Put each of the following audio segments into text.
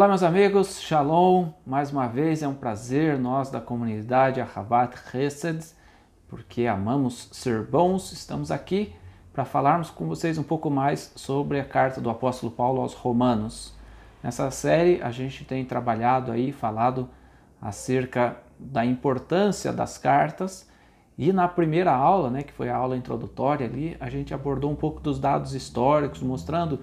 Olá meus amigos, Shalom, mais uma vez é um prazer nós da comunidade Ahavat Chesed, porque amamos ser bons, estamos aqui para falarmos com vocês um pouco mais sobre a carta do apóstolo Paulo aos Romanos. Nessa série a gente tem trabalhado aí, falado acerca da importância das cartas e na primeira aula, que foi a aula introdutória ali, a gente abordou um pouco dos dados históricos, mostrando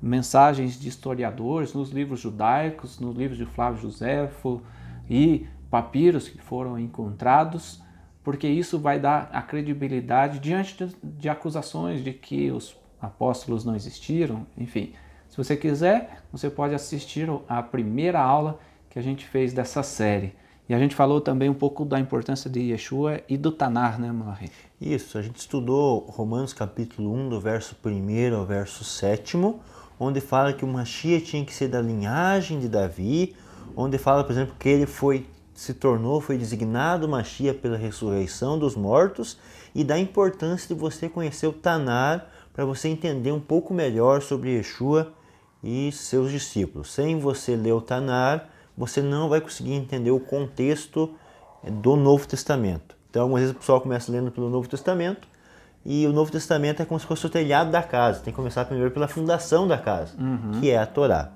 mensagens de historiadores nos livros judaicos, nos livros de Flávio Joséfo e papiros que foram encontrados, porque isso vai dar a credibilidade diante de acusações de que os apóstolos não existiram. Enfim, se você quiser, você pode assistir a primeira aula que a gente fez dessa série. E a gente falou também um pouco da importância de Yeshua e do Tanar, né, Malachi? Isso, a gente estudou Romanos capítulo 1, do verso 1 ao verso 7º, onde fala que o Mashiach tinha que ser da linhagem de Davi, onde fala, por exemplo, que ele foi designado Mashiach pela ressurreição dos mortos, e da importância de você conhecer o Tanar para você entender um pouco melhor sobre Yeshua e seus discípulos. Sem você ler o Tanar, você não vai conseguir entender o contexto do Novo Testamento. Então, algumas vezes o pessoal começa lendo pelo Novo Testamento, e o Novo Testamento é como se fosse o telhado da casa. Tem que começar primeiro pela fundação da casa, que é a Torá.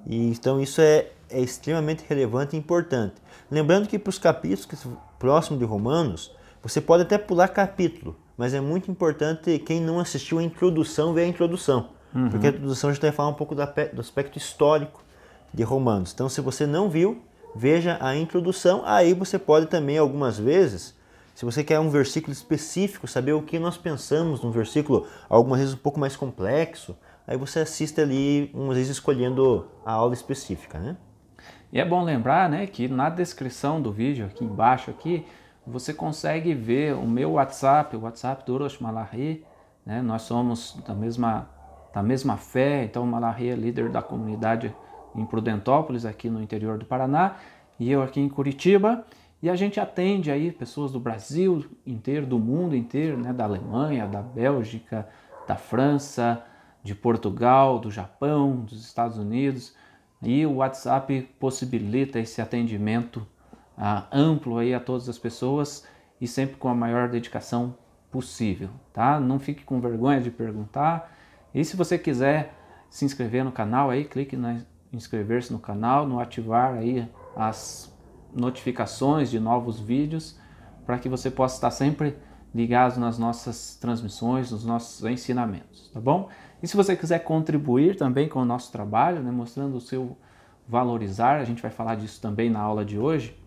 E, então isso é extremamente relevante e importante. Lembrando que para os capítulos próximos de Romanos, você pode até pular capítulo, mas é muito importante quem não assistiu a introdução ver a introdução. Porque a introdução a gente vai falar um pouco do aspecto histórico de Romanos. Então se você não viu, veja a introdução. Aí você pode também algumas vezes, se você quer um versículo específico, saber o que nós pensamos num versículo, algumas vezes um pouco mais complexo, aí você assiste ali, umas vezes escolhendo a aula específica, né? E é bom lembrar, que na descrição do vídeo, aqui embaixo, você consegue ver o meu WhatsApp, o WhatsApp do Orosh Malachi, né? Nós somos da mesma fé, então o Malachi é líder da comunidade em Prudentópolis, aqui no interior do Paraná, e eu aqui em Curitiba. E a gente atende aí pessoas do Brasil inteiro, do mundo inteiro, da Alemanha, da Bélgica, da França, de Portugal, do Japão, dos Estados Unidos. E o WhatsApp possibilita esse atendimento amplo aí a todas as pessoas e sempre com a maior dedicação possível, tá? Não fique com vergonha de perguntar. E se você quiser se inscrever no canal aí, clique em inscrever-se no canal, no ativar aí as notificações de novos vídeos, para que você possa estar sempre ligado nas nossas transmissões, nos nossos ensinamentos, tá bom? E se você quiser contribuir também com o nosso trabalho, mostrando o seu valorizar, a gente vai falar disso também na aula de hoje,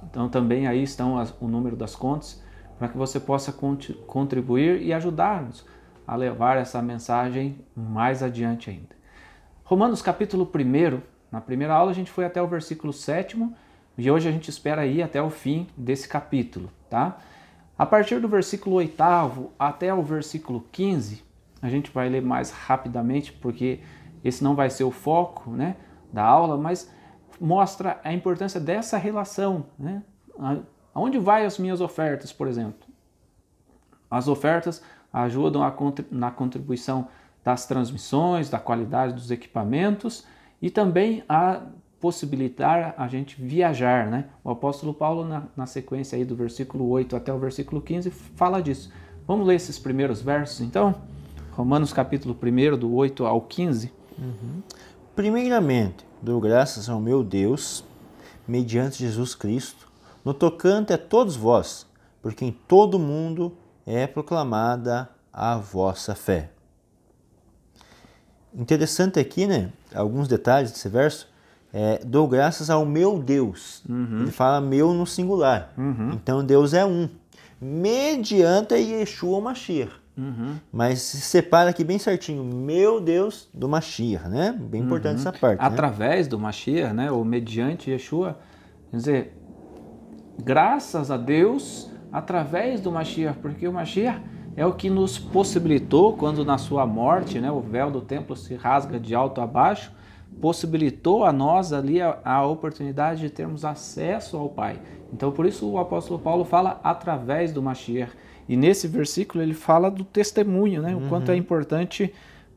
então também aí estão o número das contas, para que você possa contribuir e ajudar-nos a levar essa mensagem mais adiante ainda. Romanos capítulo 1, na primeira aula a gente foi até o versículo 7º, e hoje a gente espera ir até o fim desse capítulo, tá? A partir do versículo 8º até o versículo 15, a gente vai ler mais rapidamente, porque esse não vai ser o foco, da aula, mas mostra a importância dessa relação, Aonde vai as minhas ofertas, por exemplo? As ofertas ajudam na contribuição das transmissões, da qualidade dos equipamentos e também a possibilitar a gente viajar, O apóstolo Paulo, na sequência aí do versículo 8 até o versículo 15, fala disso. Vamos ler esses primeiros versos, então? Romanos capítulo 1, do 8 ao 15. Primeiramente, dou graças ao meu Deus, mediante Jesus Cristo, no tocante a todos vós, porque em todo o mundo é proclamada a vossa fé. Interessante aqui, alguns detalhes desse verso. Dou graças ao meu Deus. Ele fala meu no singular. Então Deus é um. Mediante Yeshua o Mashiach. Mas se separa aqui bem certinho. Meu Deus do Mashiach, Bem importante essa parte. Através do Mashiach, ou mediante Yeshua. Quer dizer, graças a Deus, através do Mashiach. Porque o Mashiach é o que nos possibilitou, quando na sua morte, o véu do templo se rasga de alto a baixo, possibilitou a nós ali a oportunidade de termos acesso ao Pai. Então por isso o apóstolo Paulo fala através do Mashiach. E nesse versículo ele fala do testemunho, o quanto é importante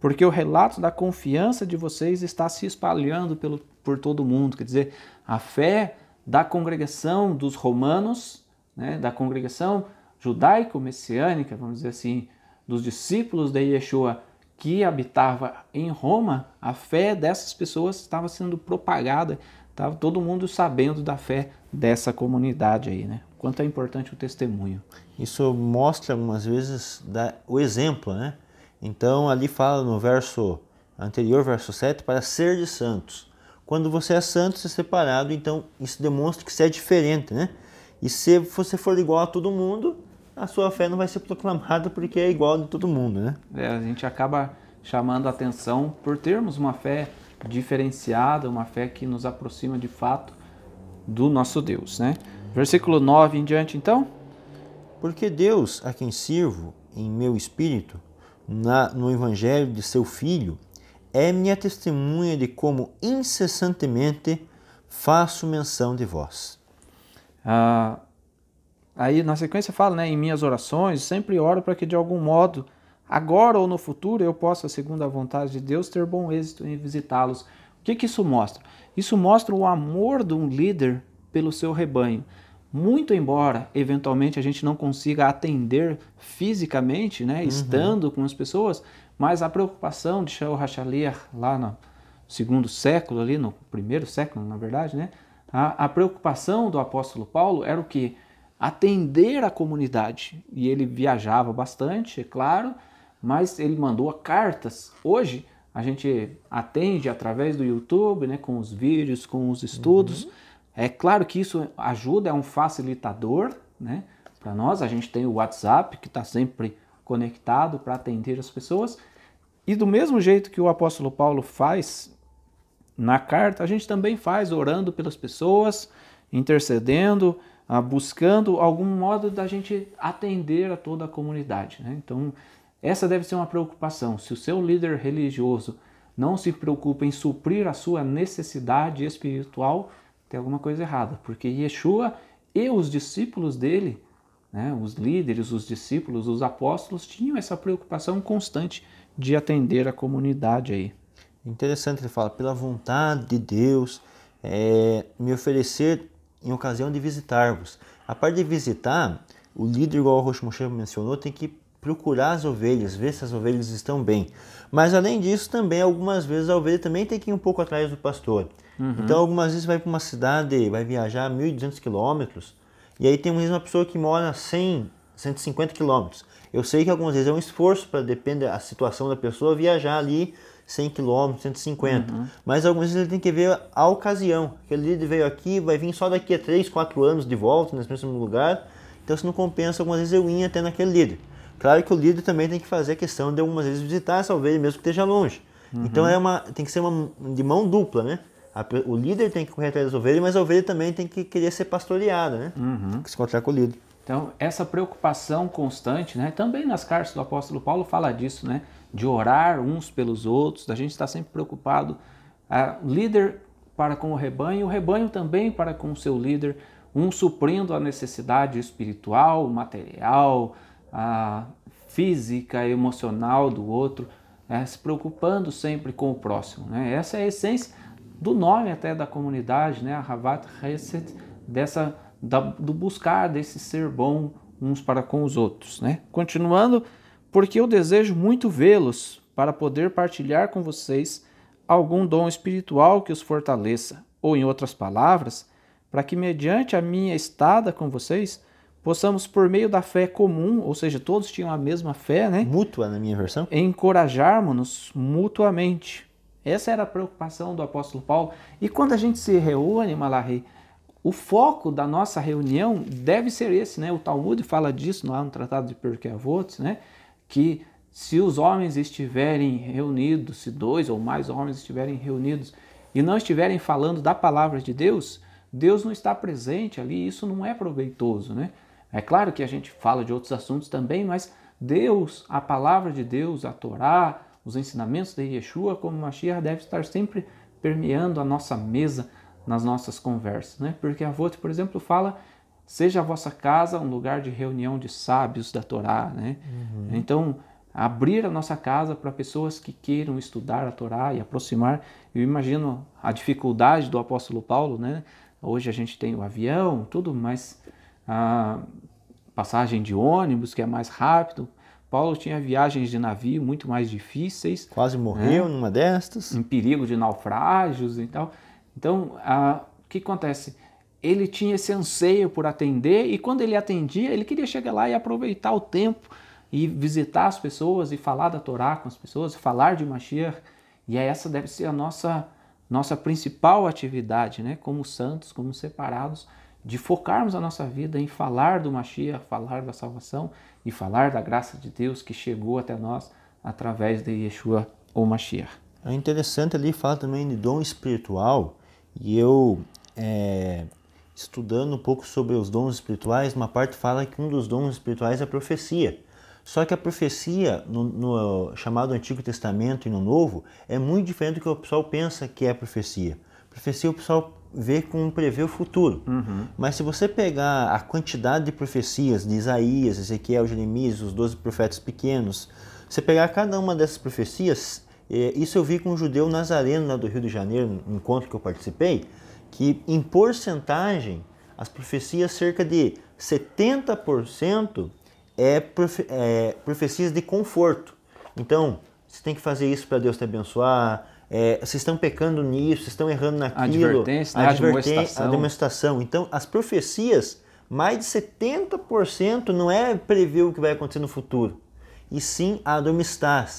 porque o relato da confiança de vocês está se espalhando por todo o mundo. Quer dizer, a fé da congregação dos romanos, né, da congregação judaico-messiânica, vamos dizer assim, dos discípulos de Yeshua que habitava em Roma, a fé dessas pessoas estava sendo propagada, estava todo mundo sabendo da fé dessa comunidade aí, né? Quanto é importante o testemunho. Isso mostra algumas vezes o exemplo, né? Então ali fala no verso anterior, verso 7, para ser de santos. Quando você é santo, você é separado, então isso demonstra que você é diferente, né? E se você for igual a todo mundo, a sua fé não vai ser proclamada porque é igual de todo mundo, né? A gente acaba chamando a atenção por termos uma fé diferenciada, uma fé que nos aproxima de fato do nosso Deus, né? Versículo 9 em diante, então. Porque Deus, a quem sirvo em meu espírito, no evangelho de seu Filho, é minha testemunha de como incessantemente faço menção de vós. Aí na sequência fala, né, em minhas orações, sempre oro para que de algum modo, agora ou no futuro, eu possa, segundo a vontade de Deus, ter bom êxito em visitá-los. O que isso mostra? Isso mostra o amor de um líder pelo seu rebanho. Muito embora, eventualmente, a gente não consiga atender fisicamente, né, estando com as pessoas, mas a preocupação de Shaul HaShaliach lá no segundo século, ali no primeiro século, na verdade, né, a preocupação do apóstolo Paulo era o quê? Atender a comunidade. E ele viajava bastante, é claro, mas ele mandou cartas. Hoje a gente atende através do YouTube, né, com os vídeos, com os estudos. É claro que isso ajuda, é um facilitador, né, para nós. A gente tem o WhatsApp que está sempre conectado para atender as pessoas. E do mesmo jeito que o apóstolo Paulo faz na carta, a gente também faz orando pelas pessoas, intercedendo, buscando algum modo da gente atender a toda a comunidade, né? Então, essa deve ser uma preocupação. Se o seu líder religioso não se preocupa em suprir a sua necessidade espiritual, tem alguma coisa errada, porque Yeshua e os discípulos dele, né, os líderes, os discípulos, os apóstolos, tinham essa preocupação constante de atender a comunidade aí. Interessante, ele fala, pela vontade de Deus, me oferecer em ocasião de visitar-vos. A parte de visitar, o líder, igual o Rosh Moshe mencionou, tem que procurar as ovelhas, ver se as ovelhas estão bem. Mas além disso, também algumas vezes a ovelha também tem que ir um pouco atrás do pastor. Então algumas vezes vai para uma cidade, vai viajar 1.200 quilômetros, e aí tem uma pessoa que mora a 100, 150 quilômetros. Eu sei que algumas vezes é um esforço, para depender da situação da pessoa, viajar ali 100 km, 150. Mas algumas vezes ele tem que ver a ocasião. Aquele líder veio aqui, vai vir só daqui a 3, 4 anos de volta nesse mesmo lugar. Então, se não compensa, algumas vezes eu ia até naquele líder. Claro que o líder também tem que fazer a questão de algumas vezes visitar essa ovelha, mesmo que esteja longe. Então, tem que ser de mão dupla, né? O líder tem que correr atrás das ovelhas, mas a ovelha também tem que querer ser pastoreada, né? Tem que se encontrar com o líder. Então, essa preocupação constante, né? Também nas cartas do apóstolo Paulo fala disso, né? De orar uns pelos outros, da gente estar sempre preocupado. O líder para com o rebanho também para com o seu líder, um suprindo a necessidade espiritual, material, física, emocional do outro, se preocupando sempre com o próximo, né? Essa é a essência do nome até da comunidade, né? A Havat Hesed, do buscar desse ser bom uns para com os outros, né? Continuando, porque eu desejo muito vê-los para poder partilhar com vocês algum dom espiritual que os fortaleça, ou em outras palavras, para que mediante a minha estada com vocês, possamos por meio da fé comum, ou seja, todos tinham a mesma fé, né? Mútua, na minha versão. Encorajarmos-nos mutuamente. Essa era a preocupação do apóstolo Paulo. E quando a gente se reúne, Malachi, o foco da nossa reunião deve ser esse, né? O Talmud fala disso lá no Tratado de Pirkei Avot, né? Que se os homens estiverem reunidos, se 2 ou mais homens estiverem reunidos e não estiverem falando da palavra de Deus, Deus não está presente ali, isso não é proveitoso, né? É claro que a gente fala de outros assuntos também, mas Deus, a palavra de Deus, a Torá, os ensinamentos de Yeshua como Mashiach deve estar sempre permeando a nossa mesa nas nossas conversas, né? Porque a Avot, por exemplo, fala: seja a vossa casa um lugar de reunião de sábios da Torá, né? Então, abrir a nossa casa para pessoas que queiram estudar a Torá e aproximar. Eu imagino a dificuldade do apóstolo Paulo, né? Hoje a gente tem o avião, tudo, mas a passagem de ônibus, que é mais rápido. Paulo tinha viagens de navio muito mais difíceis. Quase morreu, né, numa destas. Em perigo de naufrágios e tal. Então, o que acontece? Ele tinha esse anseio por atender, e quando ele atendia, ele queria chegar lá e aproveitar o tempo e visitar as pessoas e falar da Torá com as pessoas, falar de Mashiach. E essa deve ser a nossa principal atividade, né? Como santos, como separados, de focarmos a nossa vida em falar do Mashiach, falar da salvação e falar da graça de Deus que chegou até nós através de Yeshua ou Mashiach. É interessante ali, fala também de dom espiritual, e eu, estudando um pouco sobre os dons espirituais, uma parte fala que um dos dons espirituais é a profecia. Só que a profecia, no chamado Antigo Testamento e no Novo, é muito diferente do que o pessoal pensa que é profecia. Profecia o pessoal vê como prever o futuro. Mas se você pegar a quantidade de profecias de Isaías, Ezequiel, Jeremias, os 12 profetas pequenos, você pegar cada uma dessas profecias, isso eu vi com um judeu nazareno lá do Rio de Janeiro, no encontro que eu participei, que em porcentagem, as profecias, cerca de 70% profecias de conforto. Então, você tem que fazer isso para Deus te abençoar, vocês estão pecando nisso, vocês estão errando naquilo. A demonstração. Então, as profecias, mais de 70% não é prever o que vai acontecer no futuro, e sim admoestar,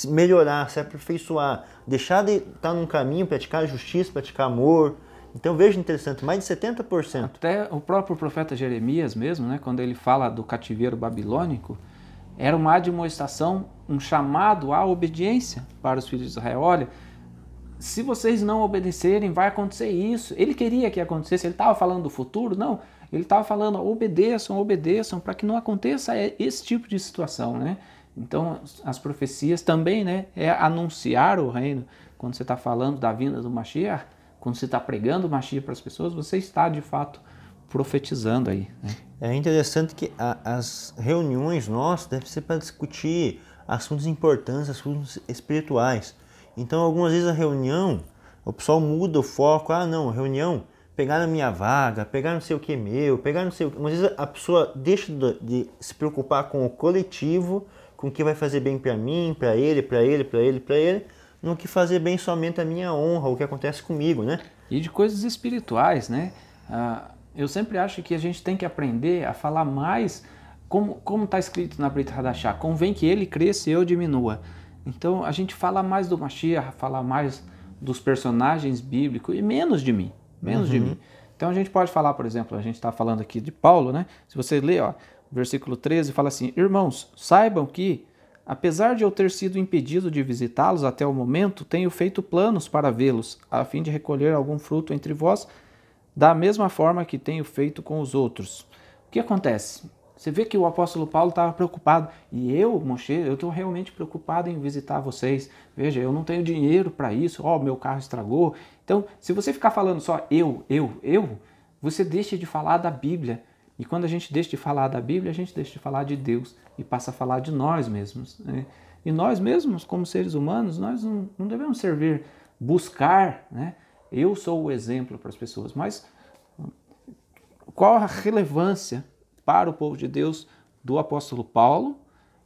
melhorar, se aperfeiçoar, deixar de estar num caminho, praticar justiça, praticar amor. Então veja interessante, mais de 70%. Até o próprio profeta Jeremias mesmo, né, quando ele fala do cativeiro babilônico, era uma admoestação, um chamado à obediência para os filhos de Israel. Olha, se vocês não obedecerem, vai acontecer isso. Ele queria que acontecesse, ele estava falando do futuro? Não, ele estava falando, obedeçam, para que não aconteça esse tipo de situação, né? Então, as profecias também, né, é anunciar o reino. Quando você está falando da vinda do Mashiach, quando você está pregando o Mashiach para as pessoas, você está, de fato, profetizando aí, né? É interessante que as reuniões nossas devem ser para discutir assuntos importantes, assuntos espirituais. Então, algumas vezes a reunião, o pessoal muda o foco. Não, a reunião, pegar a minha vaga, pegar não sei o que meu, pegar não sei o que. Às vezes a pessoa deixa de se preocupar com o coletivo, com o que vai fazer bem para mim, para ele, no que fazer bem somente a minha honra, o que acontece comigo, né? E de coisas espirituais, né? Eu sempre acho que a gente tem que aprender a falar mais, como está escrito na Brit Hadashah, convém que ele cresça e eu diminua. Então a gente fala mais do Mashiach, fala mais dos personagens bíblicos e menos de mim, de mim. Então a gente pode falar, por exemplo, a gente está falando aqui de Paulo, né? Se você ler, o versículo 13 fala assim: irmãos, saibam que, apesar de eu ter sido impedido de visitá-los até o momento, tenho feito planos para vê-los, a fim de recolher algum fruto entre vós, da mesma forma que tenho feito com os outros. O que acontece? Você vê que o apóstolo Paulo estava preocupado. E eu, Moshe, eu estou realmente preocupado em visitar vocês. Veja, eu não tenho dinheiro para isso. Meu carro estragou. Então, se você ficar falando só eu, você deixa de falar da Bíblia. E quando a gente deixa de falar da Bíblia, a gente deixa de falar de Deus e passa a falar de nós mesmos, né? E nós mesmos, como seres humanos, nós não devemos buscar, né? Eu sou o exemplo para as pessoas, mas qual a relevância para o povo de Deus do apóstolo Paulo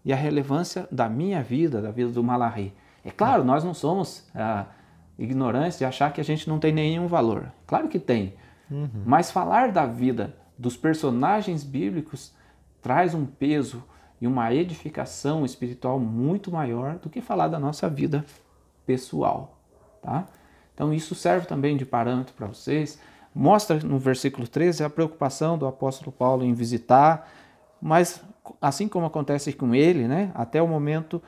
e a relevância da minha vida, da vida do Malachi? É claro, nós não somos ignorantes de achar que a gente não tem nenhum valor. Claro que tem. Mas falar da vida dos personagens bíblicos traz um peso e uma edificação espiritual muito maior do que falar da nossa vida pessoal, tá? Então isso serve também de parâmetro para vocês. Mostra no versículo 13 a preocupação do apóstolo Paulo em visitar, mas assim como acontece com ele, né, até o momento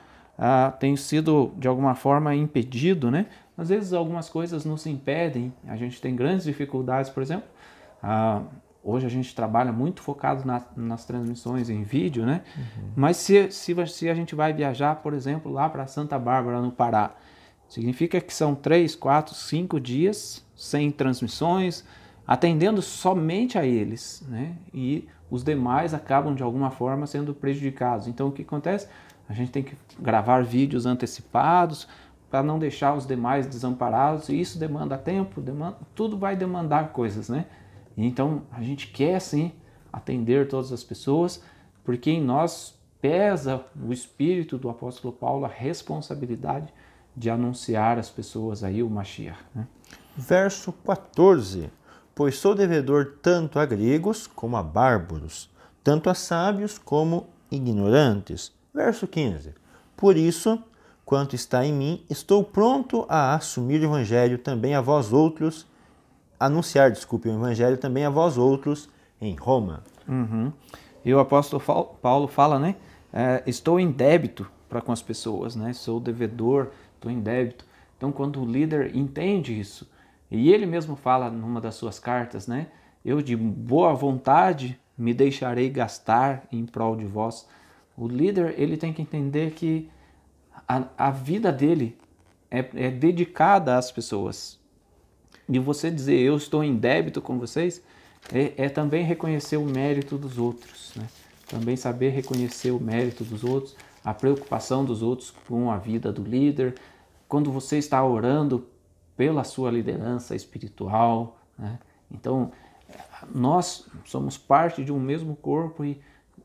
tem sido de alguma forma impedido, né? Às vezes algumas coisas nos impedem, a gente tem grandes dificuldades, por exemplo, hoje a gente trabalha muito focado nas transmissões em vídeo, né? Mas se a gente vai viajar, por exemplo, lá para Santa Bárbara, no Pará, significa que são 3, 4, 5 dias sem transmissões, atendendo somente a eles, né? E os demais acabam de alguma forma sendo prejudicados. Então o que acontece? A gente tem que gravar vídeos antecipados para não deixar os demais desamparados, e isso demanda tempo, tudo vai demandar coisas, né? Então a gente quer sim atender todas as pessoas, porque em nós pesa o espírito do apóstolo Paulo, a responsabilidade de anunciar às pessoas aí o Mashiach, né? Verso 14. Pois sou devedor tanto a gregos como a bárbaros, tanto a sábios como ignorantes. Verso 15. Por isso, quanto está em mim, estou pronto a assumir o evangelho também a vós outros, o evangelho também a vós outros em Roma. E o apóstolo Paulo fala, né? Estou em débito para com as pessoas, né? Sou devedor, estou em débito. Então, quando o líder entende isso, e ele mesmo fala numa das suas cartas, né? Eu de boa vontade me deixarei gastar em prol de vós. O líder, ele tem que entender que a vida dele é dedicada às pessoas. E você dizer, eu estou em débito com vocês, é também reconhecer o mérito dos outros, né? Também saber reconhecer o mérito dos outros, a preocupação dos outros com a vida do líder. Quando você está orando pela sua liderança espiritual, né? Então, nós somos parte de um mesmo corpo e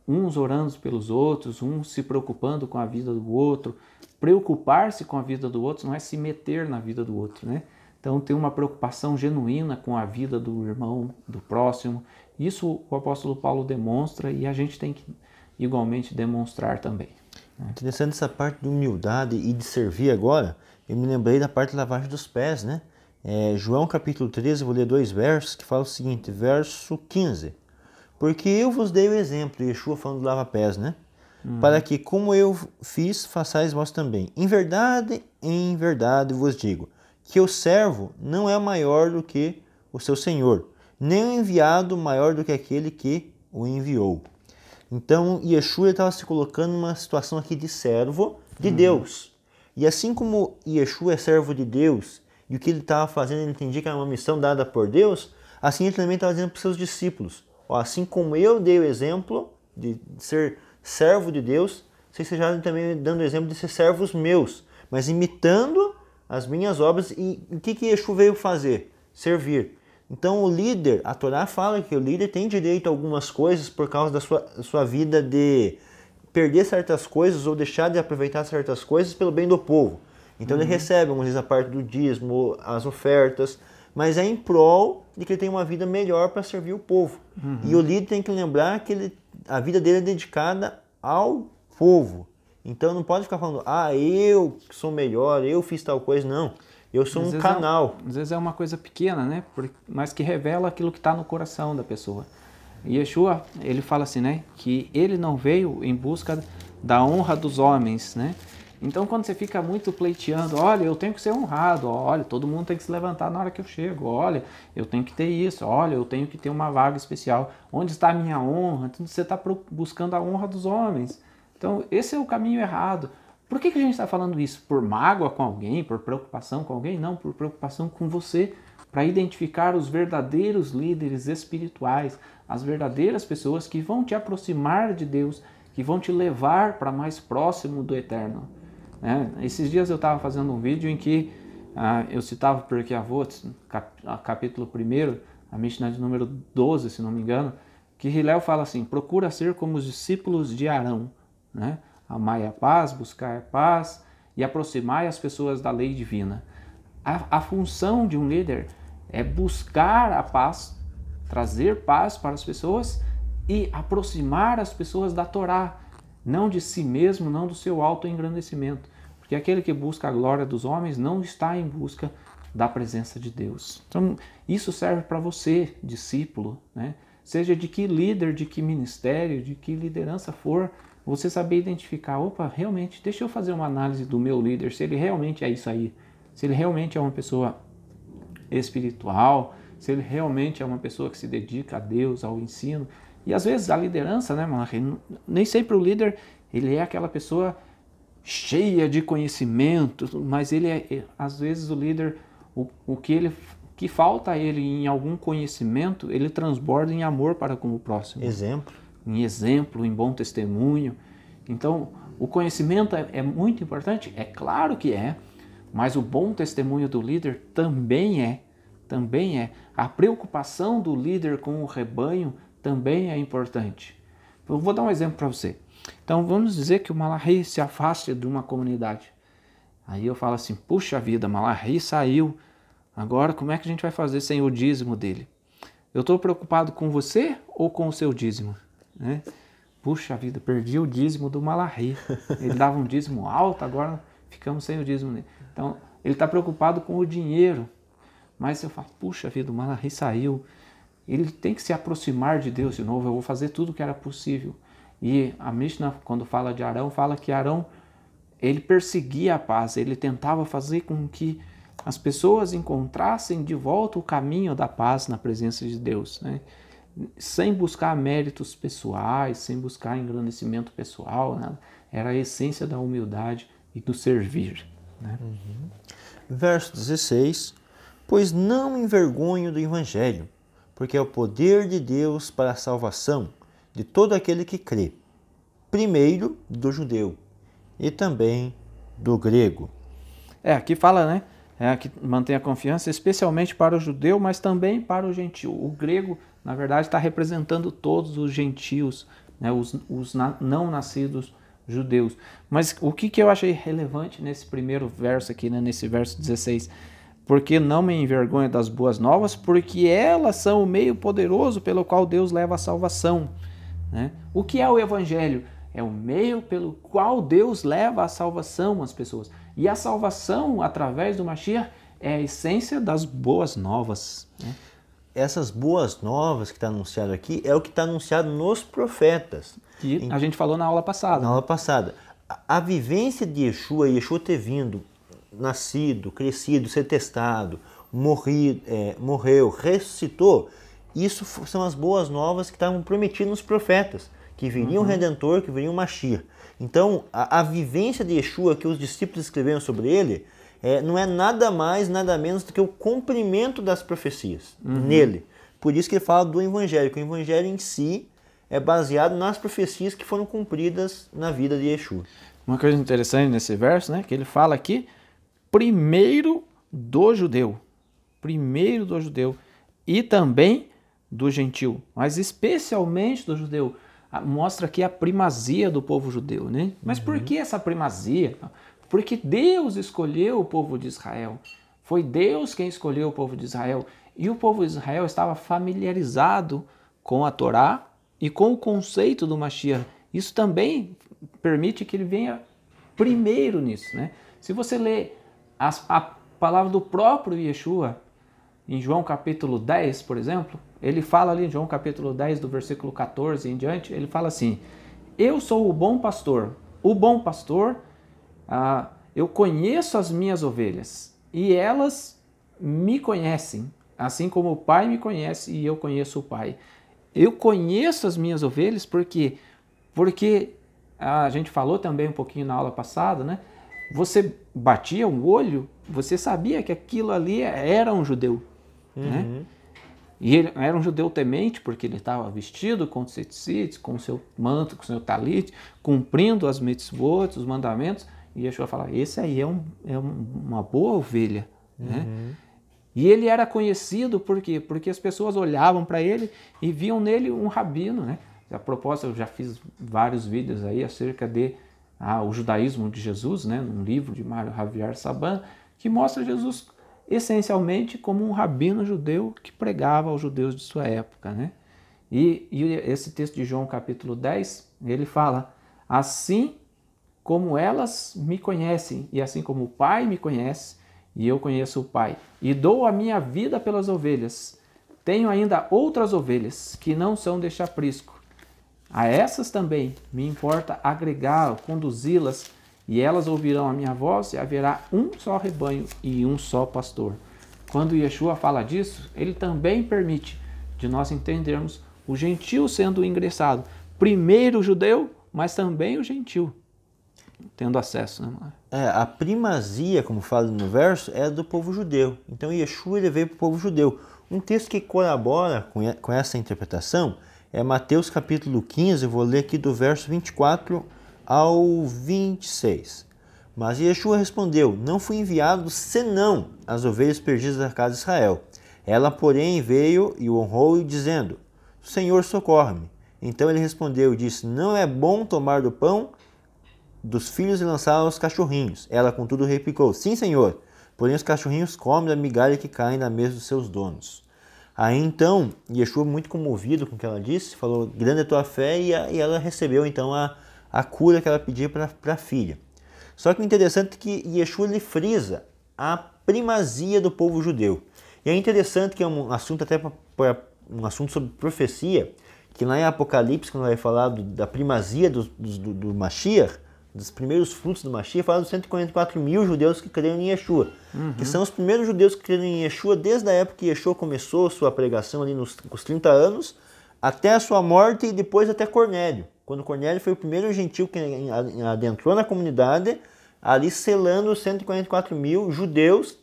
uns orando pelos outros, uns se preocupando com a vida do outro. Preocupar-se com a vida do outro não é se meter na vida do outro, né? Então, ter uma preocupação genuína com a vida do irmão, do próximo. Isso o apóstolo Paulo demonstra e a gente tem que igualmente demonstrar também, né? Interessante essa parte de humildade e de servir agora. Eu me lembrei da parte de lavagem dos pés, né? João capítulo 13, vou ler 2 versos, que fala o seguinte, verso 15. Porque eu vos dei o exemplo, Yeshua falando do lava-pés, né? Para que, como eu fiz, façais vós também. Em verdade vos digo, que o servo não é maior do que o seu senhor, nem o enviado maior do que aquele que o enviou. Então, Yeshua estava se colocando numa situação aqui de servo de Deus. E assim como Yeshua é servo de Deus, e o que ele estava fazendo, ele entendia que era uma missão dada por Deus, assim ele também estava dizendo para os seus discípulos, assim como eu dei o exemplo de ser servo de Deus, vocês sejam também dando o exemplo de ser servos meus, mas imitando as minhas obras. E o que Yeshua veio fazer? Servir. Então o líder, a Torá fala que o líder tem direito a algumas coisas por causa da sua vida de perder certas coisas ou deixar de aproveitar certas coisas pelo bem do povo. Então ele recebe, às vezes, a parte do dízimo, as ofertas, mas é em prol de que ele tenha uma vida melhor para servir o povo. E o líder tem que lembrar que a vida dele é dedicada ao povo. Então não pode ficar falando, eu sou melhor, eu fiz tal coisa. Não, eu sou um canal. Às vezes é uma coisa pequena, né? Mas que revela aquilo que está no coração da pessoa. E Yeshua, ele fala assim, né? Que ele não veio em busca da honra dos homens, né? Então, quando você fica muito pleiteando, olha, eu tenho que ser honrado, olha, todo mundo tem que se levantar na hora que eu chego, olha, eu tenho que ter isso, olha, eu tenho que ter uma vaga especial. Onde está a minha honra? Então, você está buscando a honra dos homens. Então, esse é o caminho errado. Por que a gente está falando isso? Por mágoa com alguém? Por preocupação com alguém? Não, por preocupação com você, para identificar os verdadeiros líderes espirituais, as verdadeiras pessoas que vão te aproximar de Deus, que vão te levar para mais próximo do Eterno. Esses dias eu estava fazendo um vídeo em que eu citava Pirkei Avot, capítulo 1, a Mishnah de número 12, se não me engano, que Hillel fala assim, procura ser como os discípulos de Arão, né? Amai a paz, buscai a paz e aproximai as pessoas da lei divina. A função de um líder é buscar a paz, trazer paz para as pessoas e aproximar as pessoas da Torá, não de si mesmo, não do seu autoengrandecimento. Porque aquele que busca a glória dos homens não está em busca da presença de Deus. Então, isso serve para você, discípulo, né? Seja de que líder, de que ministério, de que liderança for, você saber identificar, realmente, deixa eu fazer uma análise do meu líder, se ele realmente é isso aí, se ele realmente é uma pessoa espiritual, se ele realmente é uma pessoa que se dedica a Deus, ao ensino. E às vezes a liderança, né, nem sempre o líder, ele é aquela pessoa cheia de conhecimento, mas às vezes o líder, o que falta a ele em algum conhecimento, ele transborda em amor para com o próximo. Exemplo. Em exemplo, em bom testemunho. Então, O conhecimento é muito importante? É claro que é, mas o bom testemunho do líder também é. Também é. A preocupação do líder com o rebanho também é importante. Eu vou dar um exemplo para você. Então vamos dizer que o Malachi se afaste de uma comunidade. Aí eu falo assim, puxa vida, Malachi saiu. Agora como é que a gente vai fazer sem o dízimo dele? Eu estou preocupado com você ou com o seu dízimo? Né? Puxa vida, perdi o dízimo do Malachi. Ele dava um dízimo alto, agora ficamos sem o dízimo dele. Então ele está preocupado com o dinheiro. Mas eu falo, puxa vida, o Malachi saiu. Ele tem que se aproximar de Deus de novo. Eu vou fazer tudo o que era possível. E a Mishnah, quando fala de Arão, fala que Arão, ele perseguia a paz. Ele tentava fazer com que as pessoas encontrassem de volta o caminho da paz na presença de Deus, né? Sem buscar méritos pessoais, sem buscar engrandecimento pessoal, né? Era a essência da humildade e do servir, né? Verso 16, pois não me envergonho do Evangelho, porque é o poder de Deus para a salvação de todo aquele que crê, primeiro do judeu e também do grego. Aqui fala, né? Que mantém a confiança, especialmente para o judeu, mas também para o gentio. O grego, na verdade, está representando todos os gentios, né? Os não nascidos judeus. Mas o que eu achei relevante nesse primeiro verso aqui, né? Nesse verso 16? Porque não me envergonho das boas novas, porque elas são o meio poderoso pelo qual Deus leva a salvação, né? O que é o evangelho? É o meio pelo qual Deus leva a salvação às pessoas. E a salvação, através do Mashiach, é a essência das boas novas, né? Essas boas novas que está anunciado aqui é o que está anunciado nos profetas. Que a gente falou na aula passada. Na aula passada. A vivência de Yeshua ter vindo, nascido, crescido, ser testado, morreu, ressuscitou, isso são as boas novas que estavam prometidas nos profetas, que viria um Redentor, que viria um Mashiach. Então, a vivência de Yeshua que os discípulos escreveram sobre ele, não é nada mais, nada menos do que o cumprimento das profecias nele. Por isso que ele fala do Evangelho, que o Evangelho em si é baseado nas profecias que foram cumpridas na vida de Yeshua. Uma coisa interessante nesse verso, né, que ele fala aqui, primeiro do judeu e também do gentil, mas especialmente do judeu. Mostra aqui a primazia do povo judeu, né? Mas por que essa primazia? Porque Deus escolheu o povo de Israel. Foi Deus quem escolheu o povo de Israel. E o povo de Israel estava familiarizado com a Torá e com o conceito do Mashiach. Isso também permite que ele venha primeiro nisso, né? Se você lê a palavra do próprio Yeshua, em João capítulo 10, por exemplo, ele fala ali em João capítulo 10, do versículo 14 em diante, ele fala assim, eu sou o bom pastor. O bom pastor, eu conheço as minhas ovelhas e elas me conhecem, assim como o Pai me conhece e eu conheço o Pai. Eu conheço as minhas ovelhas porque a gente falou também um pouquinho na aula passada, né? Você batia um olho, você sabia que aquilo ali era um judeu, né? E ele era um judeu temente, porque ele estava vestido com tzitzit, com o seu manto, com o seu talit, cumprindo as mitzvot, os mandamentos, e Yeshua fala, esse aí é uma boa ovelha, né? E ele era conhecido por quê? Porque as pessoas olhavam para ele e viam nele um rabino, né? A propósito, eu já fiz vários vídeos aí acerca de o judaísmo de Jesus, né? Um livro de Mário Javier Saban, que mostra Jesus essencialmente como um rabino judeu que pregava aos judeus de sua época, né? E esse texto de João capítulo 10, ele fala, assim como elas me conhecem e assim como o Pai me conhece e eu conheço o Pai e dou a minha vida pelas ovelhas, tenho ainda outras ovelhas que não são deste aprisco. A essas também me importa agregar, conduzi-las, e elas ouvirão a minha voz e haverá um só rebanho e um só pastor. Quando Yeshua fala disso, ele também permite de nós entendermos o gentil sendo ingressado. Primeiro o judeu, mas também o gentil, tendo acesso, né? A primazia, como fala no verso, é do povo judeu. Então Yeshua ele veio para o povo judeu. Um texto que colabora com essa interpretação é Mateus capítulo 15, eu vou ler aqui do verso 24 ao 26. Mas Yeshua respondeu: não fui enviado senão as ovelhas perdidas da casa de Israel. Ela, porém, veio e o honrou, dizendo: Senhor, socorre-me. Então ele respondeu e disse: não é bom tomar do pão dos filhos e lançá-lo aos cachorrinhos. Ela, contudo, replicou: sim, Senhor, porém os cachorrinhos comem da migalha que cai na mesa dos seus donos. Aí então, Yeshua, muito comovido com o que ela disse, falou: grande é a tua fé, e ela recebeu então a cura que ela pedia para a filha. Só que o interessante é que Yeshua lhe frisa a primazia do povo judeu. E é interessante que é um assunto até para um assunto sobre profecia, que lá em Apocalipse, quando vai falar da primazia do Mashiach, dos primeiros frutos do Mashiach, fala dos 144 mil judeus que creram em Yeshua, que são os primeiros judeus que creram em Yeshua desde a época que Yeshua começou sua pregação ali nos 30 anos, até a sua morte e depois até Cornélio. Quando Cornélio foi o primeiro gentil que adentrou na comunidade, ali selando os 144 mil judeus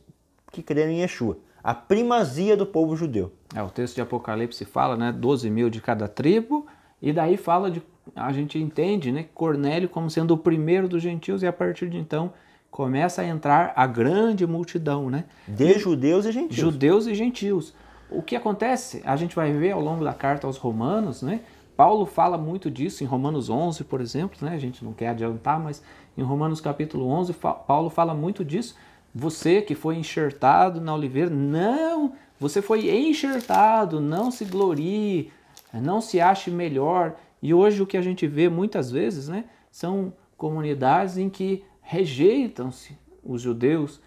que creram em Yeshua. A primazia do povo judeu. O texto de Apocalipse fala, né, 12 mil de cada tribo, e daí fala a gente entende, né, Cornélio como sendo o primeiro dos gentios, e a partir de então começa a entrar a grande multidão, né? De judeus e gentios. Judeus e gentios. O que acontece, a gente vai ver ao longo da carta aos Romanos, né? Paulo fala muito disso em Romanos 11, por exemplo, né? A gente não quer adiantar, mas em Romanos capítulo 11, Paulo fala muito disso. Você que foi enxertado na oliveira, não, você foi enxertado, não se glorie, não se ache melhor. E hoje o que a gente vê muitas vezes, né, são comunidades em que rejeitam-se os judeus.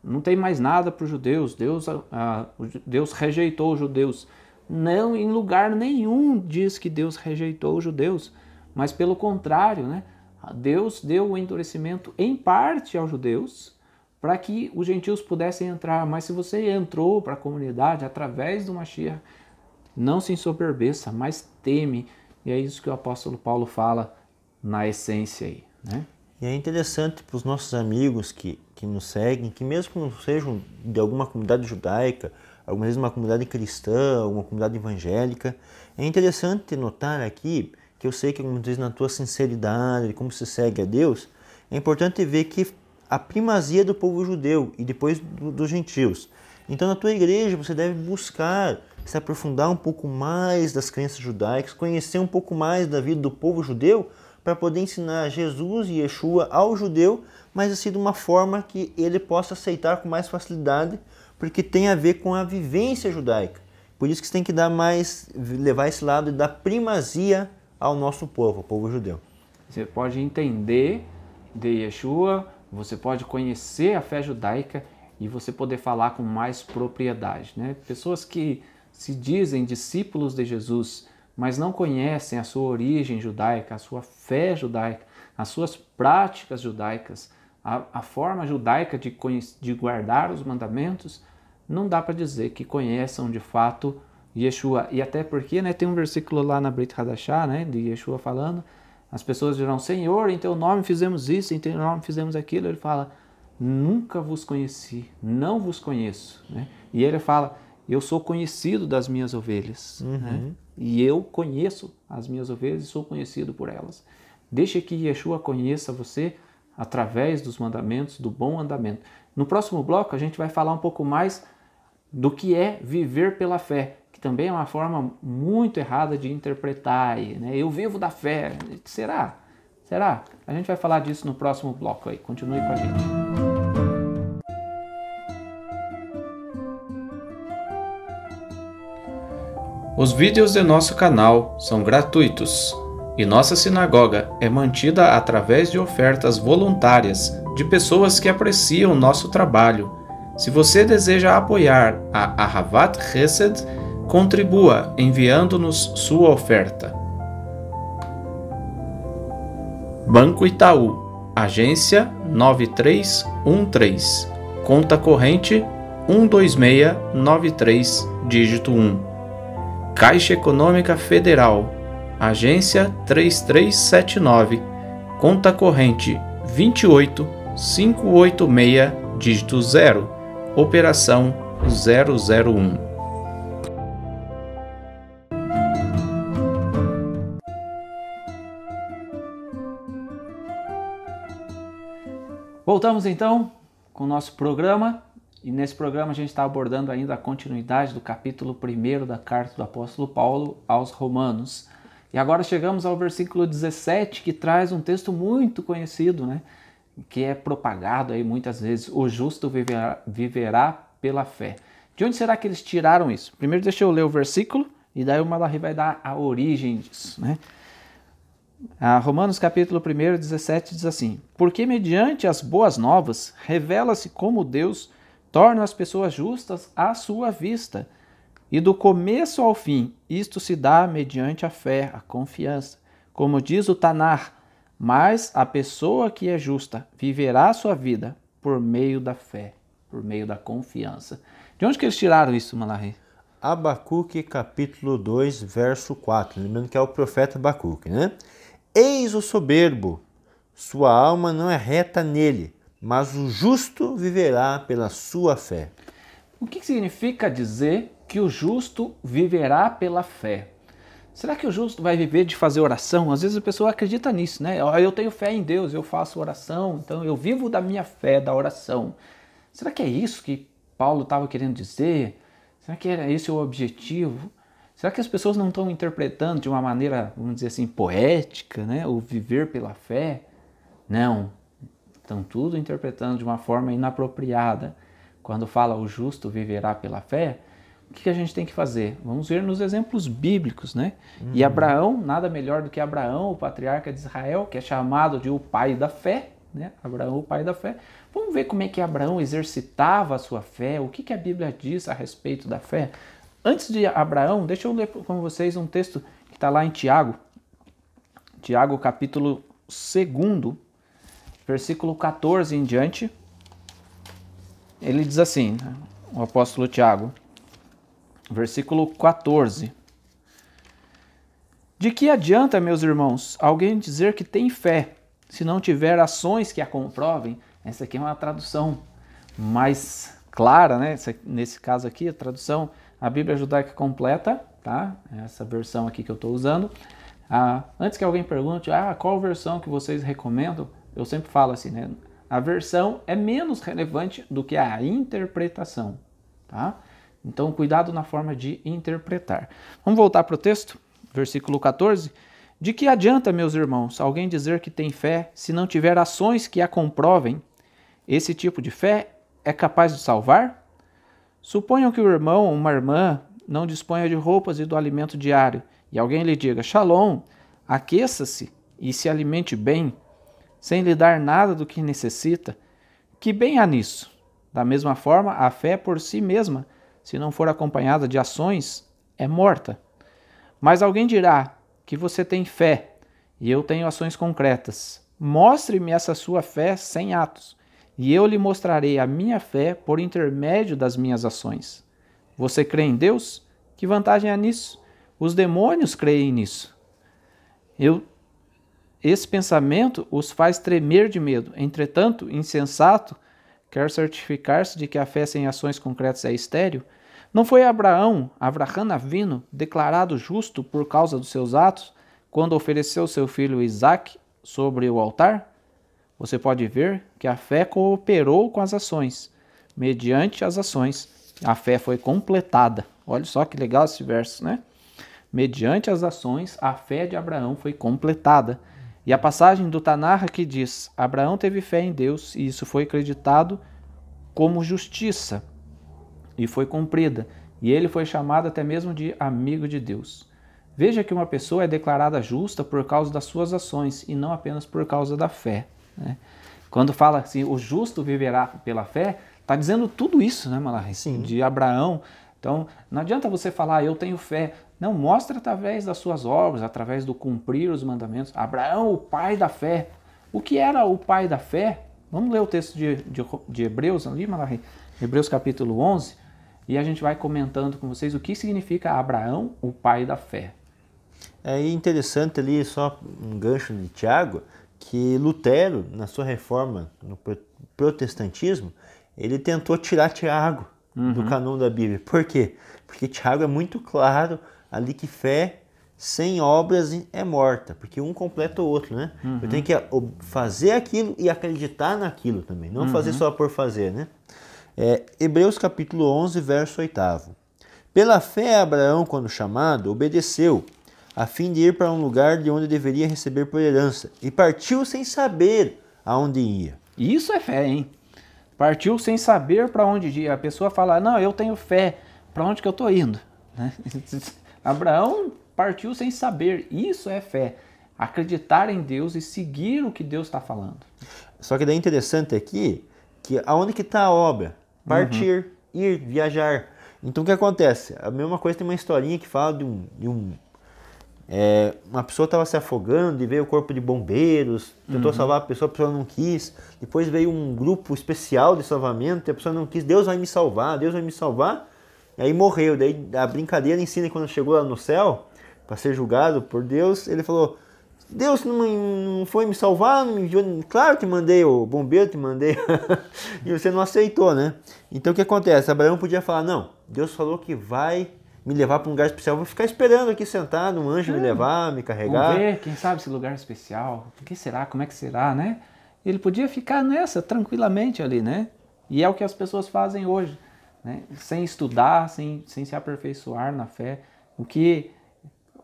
Não tem mais nada para os judeus, Deus rejeitou os judeus. Não, em lugar nenhum diz que Deus rejeitou os judeus, mas pelo contrário, né, Deus deu o endurecimento em parte aos judeus, para que os gentios pudessem entrar. Mas se você entrou para a comunidade através do Mashiach, não se ensoberbeça, mas teme. E é isso que o apóstolo Paulo fala na essência aí, né? E é interessante para os nossos amigos que nos seguem, que mesmo que não sejam de alguma comunidade judaica, algumas vezes uma comunidade cristã, alguma comunidade evangélica, é interessante notar aqui, que eu sei que algumas vezes na tua sinceridade, como você segue a Deus, é importante ver que a primazia do povo judeu e depois dos gentios. Então na tua igreja você deve buscar se aprofundar um pouco mais das crenças judaicas, conhecer um pouco mais da vida do povo judeu, para poder ensinar Jesus e Yeshua ao judeu, mas assim de uma forma que ele possa aceitar com mais facilidade, porque tem a ver com a vivência judaica. Por isso que você tem que levar esse lado da primazia ao nosso povo, ao povo judeu. Você pode entender de Yeshua, você pode conhecer a fé judaica e você poder falar com mais propriedade, né? Pessoas que se dizem discípulos de Jesus, mas não conhecem a sua origem judaica, a sua fé judaica, as suas práticas judaicas, a forma judaica de guardar os mandamentos, não dá para dizer que conheçam de fato Yeshua. E até porque, né, tem um versículo lá na Brit Hadashah, né, de Yeshua falando, as pessoas dirão: Senhor, em teu nome fizemos isso, em teu nome fizemos aquilo. Ele fala: nunca vos conheci, não vos conheço, né? E ele fala: eu sou conhecido das minhas ovelhas, né? E eu conheço as minhas ovelhas e sou conhecido por elas. Deixe que Yeshua conheça você através dos mandamentos, do bom andamento. No próximo bloco a gente vai falar um pouco mais do que é viver pela fé, que também é uma forma muito errada de interpretar, né? Eu vivo da fé. Será? Será? A gente vai falar disso no próximo bloco aí. Continue com a gente. Os vídeos de nosso canal são gratuitos e nossa sinagoga é mantida através de ofertas voluntárias de pessoas que apreciam nosso trabalho. Se você deseja apoiar a Ahavat Chesed, contribua enviando-nos sua oferta. Banco Itaú, agência 9313, conta corrente 12693, dígito 1. Caixa Econômica Federal, agência 3379, conta corrente 28586, dígito 0, operação 001. Voltamos então com o nosso programa, e nesse programa a gente está abordando ainda a continuidade do capítulo 1 da carta do apóstolo Paulo aos Romanos. E agora chegamos ao versículo 17, que traz um texto muito conhecido, né? Que é propagado aí muitas vezes: o justo viverá pela fé. De onde será que eles tiraram isso? Primeiro deixa eu ler o versículo, e daí o Malachi vai dar a origem disso, né? Romanos capítulo 1, 17 diz assim: porque mediante as boas novas revela-se como Deus torna as pessoas justas à sua vista, e do começo ao fim isto se dá mediante a fé, a confiança. Como diz o Tanar, mas a pessoa que é justa viverá a sua vida por meio da fé, por meio da confiança. De onde que eles tiraram isso, Malachi? Abacuque capítulo 2, verso 4. Lembrando que é o profeta Abacuque, né? Eis o soberbo, sua alma não é reta nele, mas o justo viverá pela sua fé. O que significa dizer que o justo viverá pela fé? Será que o justo vai viver de fazer oração? Às vezes a pessoa acredita nisso, né? Eu tenho fé em Deus, eu faço oração, então eu vivo da minha fé, da oração. Será que é isso que Paulo estava querendo dizer? Será que era esse o objetivo? Será que as pessoas não estão interpretando de uma maneira, vamos dizer assim, poética, né? O viver pela fé? Não. Estão tudo interpretando de uma forma inapropriada. Quando fala o justo viverá pela fé, o que a gente tem que fazer? Vamos ver nos exemplos bíblicos, né? E Abraão, nada melhor do que Abraão, o patriarca de Israel, que é chamado de o pai da fé, né? Abraão, o pai da fé. Vamos ver como é que Abraão exercitava a sua fé, o que a Bíblia diz a respeito da fé. Antes de Abraão, deixa eu ler com vocês um texto que está lá em Tiago. Tiago, capítulo 2, versículo 14 em diante. Ele diz assim, o apóstolo Tiago, versículo 14. De que adianta, meus irmãos, alguém dizer que tem fé, se não tiver ações que a comprovem? Essa aqui é uma tradução mais clara, né? Nesse caso aqui, a tradução, a Bíblia Judaica Completa, tá? Essa versão aqui que eu estou usando. Antes que alguém pergunte, qual versão que vocês recomendam? Eu sempre falo assim, né? A versão é menos relevante do que a interpretação, tá? Então, cuidado na forma de interpretar. Vamos voltar para o texto, versículo 14. De que adianta, meus irmãos, alguém dizer que tem fé se não tiver ações que a comprovem? Esse tipo de fé é capaz de salvar? Suponham que o irmão ou uma irmã não disponha de roupas e do alimento diário, e alguém lhe diga: Shalom, aqueça-se e se alimente bem, sem lhe dar nada do que necessita. Que bem há nisso? Da mesma forma, a fé por si mesma, se não for acompanhada de ações, é morta. Mas alguém dirá que você tem fé e eu tenho ações concretas. Mostre-me essa sua fé sem atos, e eu lhe mostrarei a minha fé por intermédio das minhas ações. Você crê em Deus? Que vantagem há nisso? Os demônios creem nisso. Esse pensamento os faz tremer de medo. Entretanto, insensato, quer certificar-se de que a fé sem ações concretas é estéril? Não foi Abraham Avinu, declarado justo por causa dos seus atos, quando ofereceu seu filho Isaque sobre o altar? Você pode ver que a fé cooperou com as ações. Mediante as ações, a fé foi completada. Olha só que legal esse verso, né? Mediante as ações, a fé de Abraão foi completada. E a passagem do Tanar que diz: Abraão teve fé em Deus e isso foi acreditado como justiça e foi cumprida. E ele foi chamado até mesmo de amigo de Deus. Veja que uma pessoa é declarada justa por causa das suas ações e não apenas por causa da fé, né? Quando fala assim, o justo viverá pela fé, está dizendo tudo isso, né, Malachi? Sim. De Abraão. Então, não adianta você falar, eu tenho fé. Não, mostra através das suas obras, através do cumprir os mandamentos. Abraão, o pai da fé. O que era o pai da fé? Vamos ler o texto de Hebreus ali, Malachi? Hebreus capítulo 11, e a gente vai comentando com vocês o que significa Abraão, o pai da fé. É interessante ali, só um gancho de Tiago, que Lutero, na sua reforma no protestantismo, ele tentou tirar Tiago do cânon da Bíblia. Por quê? Porque Tiago é muito claro ali que fé sem obras é morta, porque um completa o outro, né? Eu tenho que fazer aquilo e acreditar naquilo também, não fazer só por fazer, né? Hebreus capítulo 11, verso 8. Pela fé, Abraão, quando chamado, obedeceu, a fim de ir para um lugar de onde deveria receber por herança, e partiu sem saber aonde ia. Isso é fé, hein? Partiu sem saber para onde ia. A pessoa fala, não, eu tenho fé, para onde que eu estou indo? Né? Abraão partiu sem saber, isso é fé. Acreditar em Deus e seguir o que Deus está falando. Só que daí interessante aqui, que aonde que está a obra? Partir, ir, viajar. Então o que acontece? A mesma coisa, tem uma historinha que fala de uma pessoa estava se afogando e veio o corpo de bombeiros, tentou salvar a pessoa não quis. Depois veio um grupo especial de salvamento e a pessoa não quis. Deus vai me salvar, Deus vai me salvar. E aí morreu. Daí a brincadeira ensina que quando chegou lá no céu, para ser julgado por Deus, ele falou, Deus não foi me salvar, não me enviou. Claro que mandei o bombeiro, te mandei. E você não aceitou, né? Então o que acontece? Abraão podia falar, não, Deus falou que vai me levar para um lugar especial, vou ficar esperando aqui sentado, um anjo me levar, me carregar. Vamos ver, quem sabe esse lugar especial, o que será, como é que será, né? Ele podia ficar nessa, tranquilamente ali, né? E é o que as pessoas fazem hoje, né? Sem estudar, sem se aperfeiçoar na fé, o que,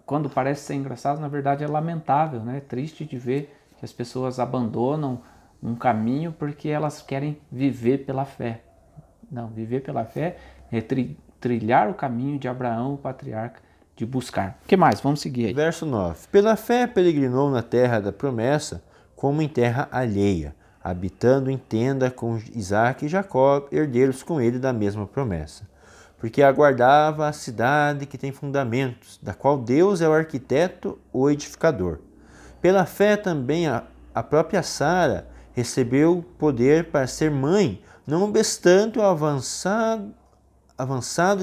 quando parece ser engraçado, na verdade é lamentável, né? É triste de ver que as pessoas abandonam um caminho porque elas querem viver pela fé. Não, viver pela fé é trilhar o caminho de Abraão, o patriarca, de buscar. O que mais? Vamos seguir aí. Verso 9. Pela fé peregrinou na terra da promessa, como em terra alheia, habitando em tenda com Isaque e Jacó, herdeiros com ele da mesma promessa. Porque aguardava a cidade que tem fundamentos, da qual Deus é o arquiteto, o edificador. Pela fé também a própria Sara recebeu poder para ser mãe, não obstante o avançado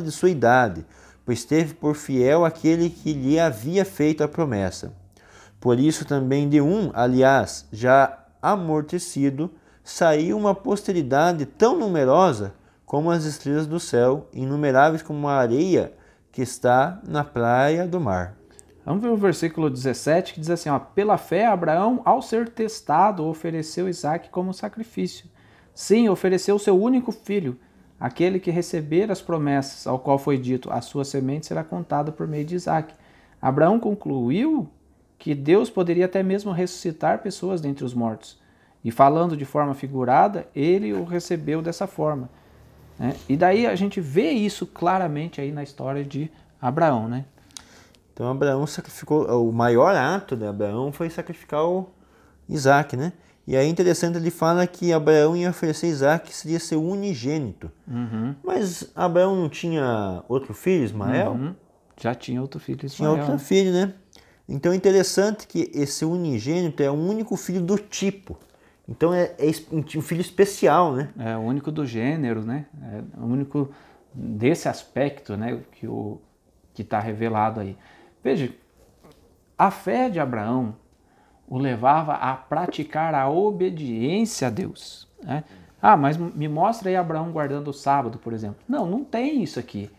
de sua idade, pois teve por fiel aquele que lhe havia feito a promessa. Por isso também de aliás, já amortecido, saiu uma posteridade tão numerosa como as estrelas do céu, inumeráveis como a areia que está na praia do mar. Vamos ver o versículo 17, que diz assim, ó, pela fé Abraão, ao ser testado, ofereceu Isaque como sacrifício. Sim, ofereceu seu único filho, aquele que receber as promessas, ao qual foi dito, a sua semente será contada por meio de Isaque. Abraão concluiu que Deus poderia até mesmo ressuscitar pessoas dentre os mortos. E falando de forma figurada, ele o recebeu dessa forma. Né? E daí a gente vê isso claramente aí na história de Abraão, né? Então Abraão sacrificou, o maior ato de Abraão foi sacrificar o Isaque, né? E aí interessante, ele fala que Abraão ia oferecer Isaque, que seria seu unigênito. Mas Abraão não tinha outro filho, Ismael? Já tinha outro filho, Ismael. Tinha outro filho, né? Então é interessante que esse unigênito é o único filho do tipo. Então é um filho especial, né? É o único do gênero, né? É o único desse aspecto, né? Que está revelado aí. Veja, a fé de Abraão o levava a praticar a obediência a Deus. Né? Ah, mas me mostra aí Abraão guardando o sábado, por exemplo. Não, não tem isso aqui.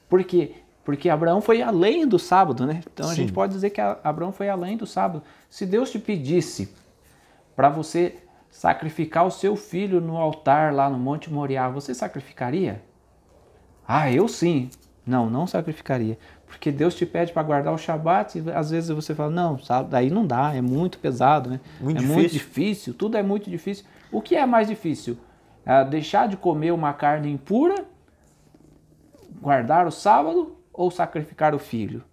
Por quê? Porque Abraão foi além do sábado, né? Então a gente pode dizer que Abraão foi além do sábado. Se Deus te pedisse para você sacrificar o seu filho no altar lá no Monte Moriá, você sacrificaria? Ah, eu sim. Não, não sacrificaria. Porque Deus te pede para guardar o Shabat e às vezes você fala, não, daí não dá, é muito pesado, né? Muito difícil, tudo é muito difícil. O que é mais difícil? Deixar de comer uma carne impura, guardar o sábado ou sacrificar o filho?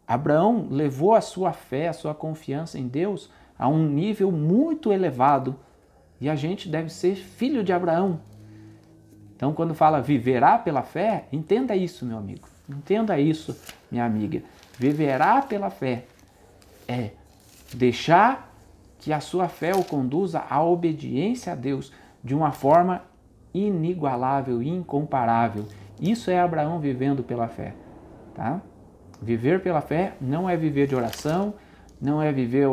Abraão levou a sua fé, a sua confiança em Deus a um nível muito elevado. E a gente deve ser filho de Abraão. Então, quando fala viverá pela fé, entenda isso, meu amigo. Entenda isso, minha amiga. Viverá pela fé é deixar que a sua fé o conduza à obediência a Deus de uma forma inigualável, incomparável. Isso é Abraão vivendo pela fé. Tá? Viver pela fé não é viver de oração, não é viver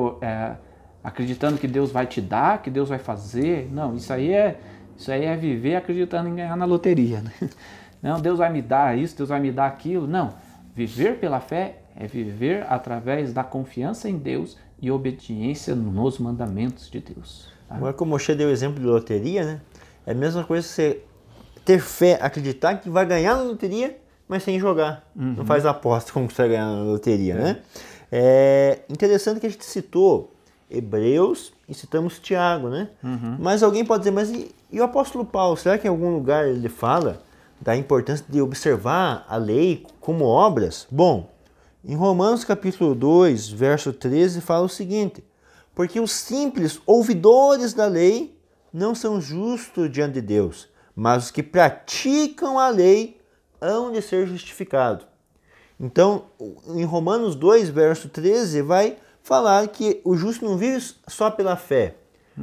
acreditando que Deus vai te dar, que Deus vai fazer. Não, isso aí é viver acreditando em ganhar na loteria. Né? Não, Deus vai me dar isso, Deus vai me dar aquilo. Não, viver pela fé é viver através da confiança em Deus e obediência nos mandamentos de Deus. Tá? Agora, como o Moshe deu o exemplo de loteria, né? É a mesma coisa que você ter fé, acreditar que vai ganhar na loteria, mas sem jogar. Não faz aposta como você vai ganhar na loteria, né? É interessante que a gente citou Hebreus e citamos Tiago, né? Mas alguém pode dizer, mas e o apóstolo Paulo? Será que em algum lugar ele fala da importância de observar a lei como obras? Bom, em Romanos capítulo 2, verso 13, fala o seguinte: porque os simples ouvidores da lei não são justos diante de Deus, mas os que praticam a lei hão de ser justificados. Então, em Romanos 2, verso 13, vai falar que o justo não vive só pela fé.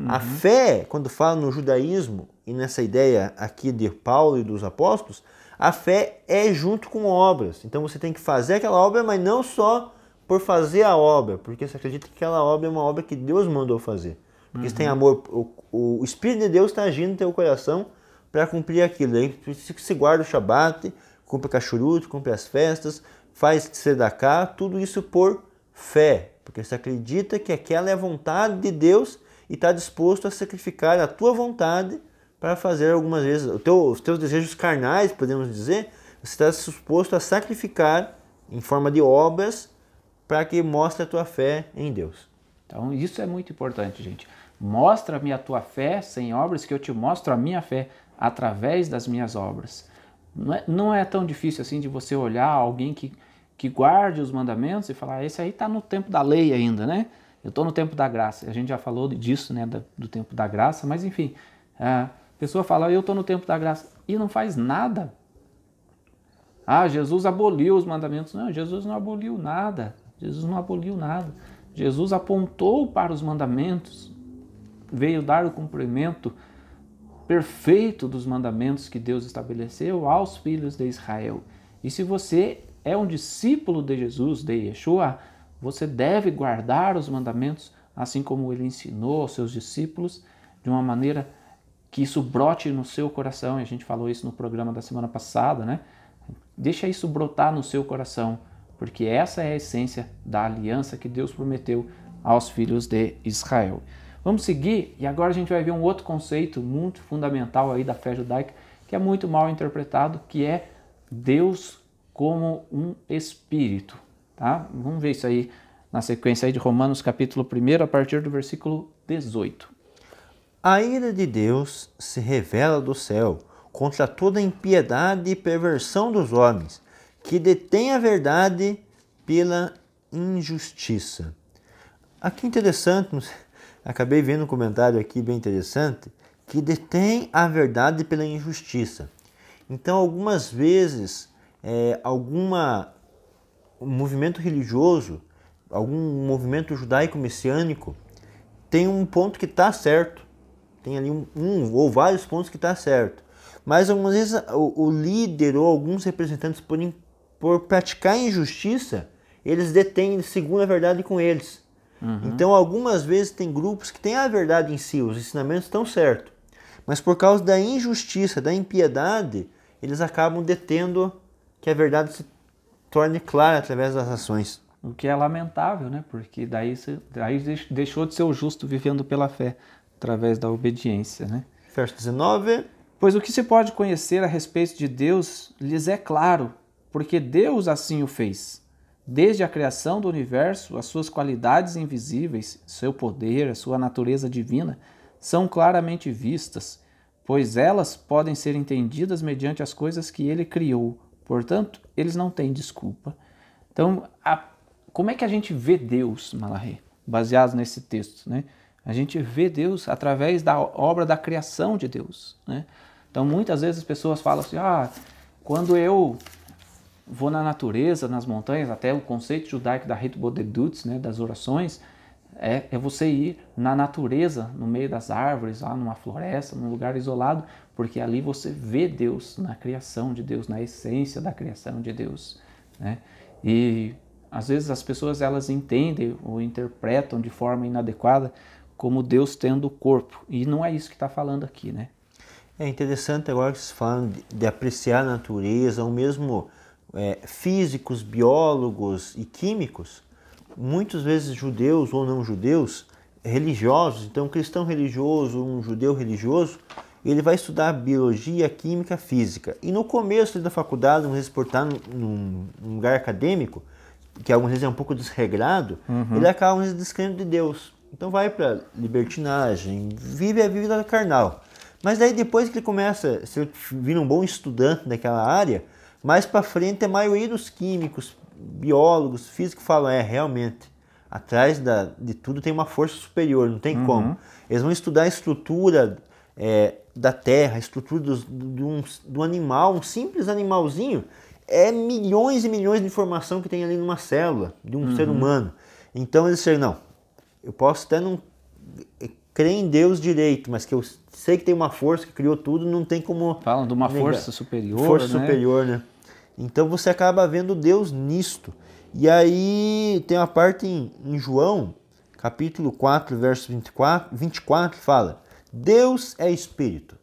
A fé, quando fala no judaísmo, e nessa ideia aqui de Paulo e dos apóstolos, a fé é junto com obras. Então você tem que fazer aquela obra, mas não só por fazer a obra, porque você acredita que aquela obra é uma obra que Deus mandou fazer. Porque você tem amor, o Espírito de Deus está agindo no teu coração para cumprir aquilo. Aí você guarda o Shabat, cumpre cachuruto, cumpre as festas, faz tzedakah, tudo isso por fé. Porque você acredita que aquela é a vontade de Deus e está disposto a sacrificar a tua vontade para fazer algumas vezes os teus desejos carnais, podemos dizer, você está disposto a sacrificar em forma de obras para que mostre a tua fé em Deus. Então isso é muito importante, gente. Mostra-me a tua fé sem obras, que eu te mostro a minha fé através das minhas obras. Não é tão difícil assim de você olhar alguém que guarde os mandamentos e falar, esse aí está no tempo da lei ainda, né? Eu estou no tempo da graça. A gente já falou disso, né, do tempo da graça, mas enfim, a pessoa fala, eu estou no tempo da graça e não faz nada. Ah, Jesus aboliu os mandamentos. Não, Jesus não aboliu nada. Jesus não aboliu nada. Jesus apontou para os mandamentos, veio dar o cumprimento perfeito dos mandamentos que Deus estabeleceu aos filhos de Israel. E se você é um discípulo de Jesus, de Yeshua, você deve guardar os mandamentos, assim como ele ensinou aos seus discípulos, de uma maneira que isso brote no seu coração. E a gente falou isso no programa da semana passada, né? Deixa isso brotar no seu coração, porque essa é a essência da aliança que Deus prometeu aos filhos de Israel. Vamos seguir, e agora a gente vai ver um outro conceito muito fundamental aí da fé judaica, que é muito mal interpretado, que é Deus como um espírito. Tá? Vamos ver isso aí na sequência aí de Romanos capítulo 1, a partir do versículo 18. A ira de Deus se revela do céu contra toda impiedade e perversão dos homens, que detêm a verdade pela injustiça. Aqui interessante, acabei vendo um comentário aqui bem interessante, que detém a verdade pela injustiça. Então, algumas vezes, algum movimento religioso, algum movimento judaico-messiânico, tem um ponto que está certo. Tem ali um ou vários pontos que está certo. Mas algumas vezes o líder ou alguns representantes, por praticar injustiça, eles detêm segundo a verdade com eles. Então, algumas vezes tem grupos que têm a verdade em si, os ensinamentos estão certos. Mas por causa da injustiça, da impiedade, eles acabam detendo que a verdade se torne clara através das ações. O que é lamentável, né? Porque daí deixou de ser o justo vivendo pela fé, através da obediência, né? Verso 19. Pois o que se pode conhecer a respeito de Deus lhes é claro, porque Deus assim o fez. Desde a criação do universo, as suas qualidades invisíveis, seu poder, a sua natureza divina, são claramente vistas, pois elas podem ser entendidas mediante as coisas que ele criou. Portanto, eles não têm desculpa. Então, como é que a gente vê Deus, Malahê, baseado nesse texto, né? A gente vê Deus através da obra da criação de Deus, né? Então, muitas vezes as pessoas falam assim, quando eu vou na natureza, nas montanhas, até o conceito judaico da Hitbodedut, né, das orações, é você ir na natureza, no meio das árvores, lá numa floresta, num lugar isolado, porque ali você vê Deus na criação de Deus, na essência da criação de Deus, né? E às vezes as pessoas elas entendem ou interpretam de forma inadequada como Deus tendo corpo, e não é isso que está falando aqui, né? É interessante agora que vocês falam de apreciar a natureza, ou mesmo físicos, biólogos e químicos, muitas vezes judeus ou não judeus, religiosos, então um cristão religioso, um judeu religioso, ele vai estudar biologia, química, física. E no começo da faculdade, às vezes por estar num lugar acadêmico, que algumas vezes é um pouco desregrado, ele acaba às vezes descrendo de Deus. Então vai para libertinagem, vive a vida carnal. Mas daí depois que ele começa a vir um bom estudante daquela área, mais para frente a maioria dos químicos, biólogos, físicos falam, realmente, atrás de tudo tem uma força superior, não tem como. Eles vão estudar a estrutura da terra, a estrutura do animal, um simples animalzinho, milhões e milhões de informação que tem ali numa célula de um ser humano. Então eles disseram, não, eu posso até não crer em Deus direito, mas que eu sei que tem uma força que criou tudo, não tem como... Falam de uma força superior, força superior, né? Então você acaba vendo Deus nisto. E aí tem uma parte em João, capítulo 4, verso 24, que fala: Deus é espírito.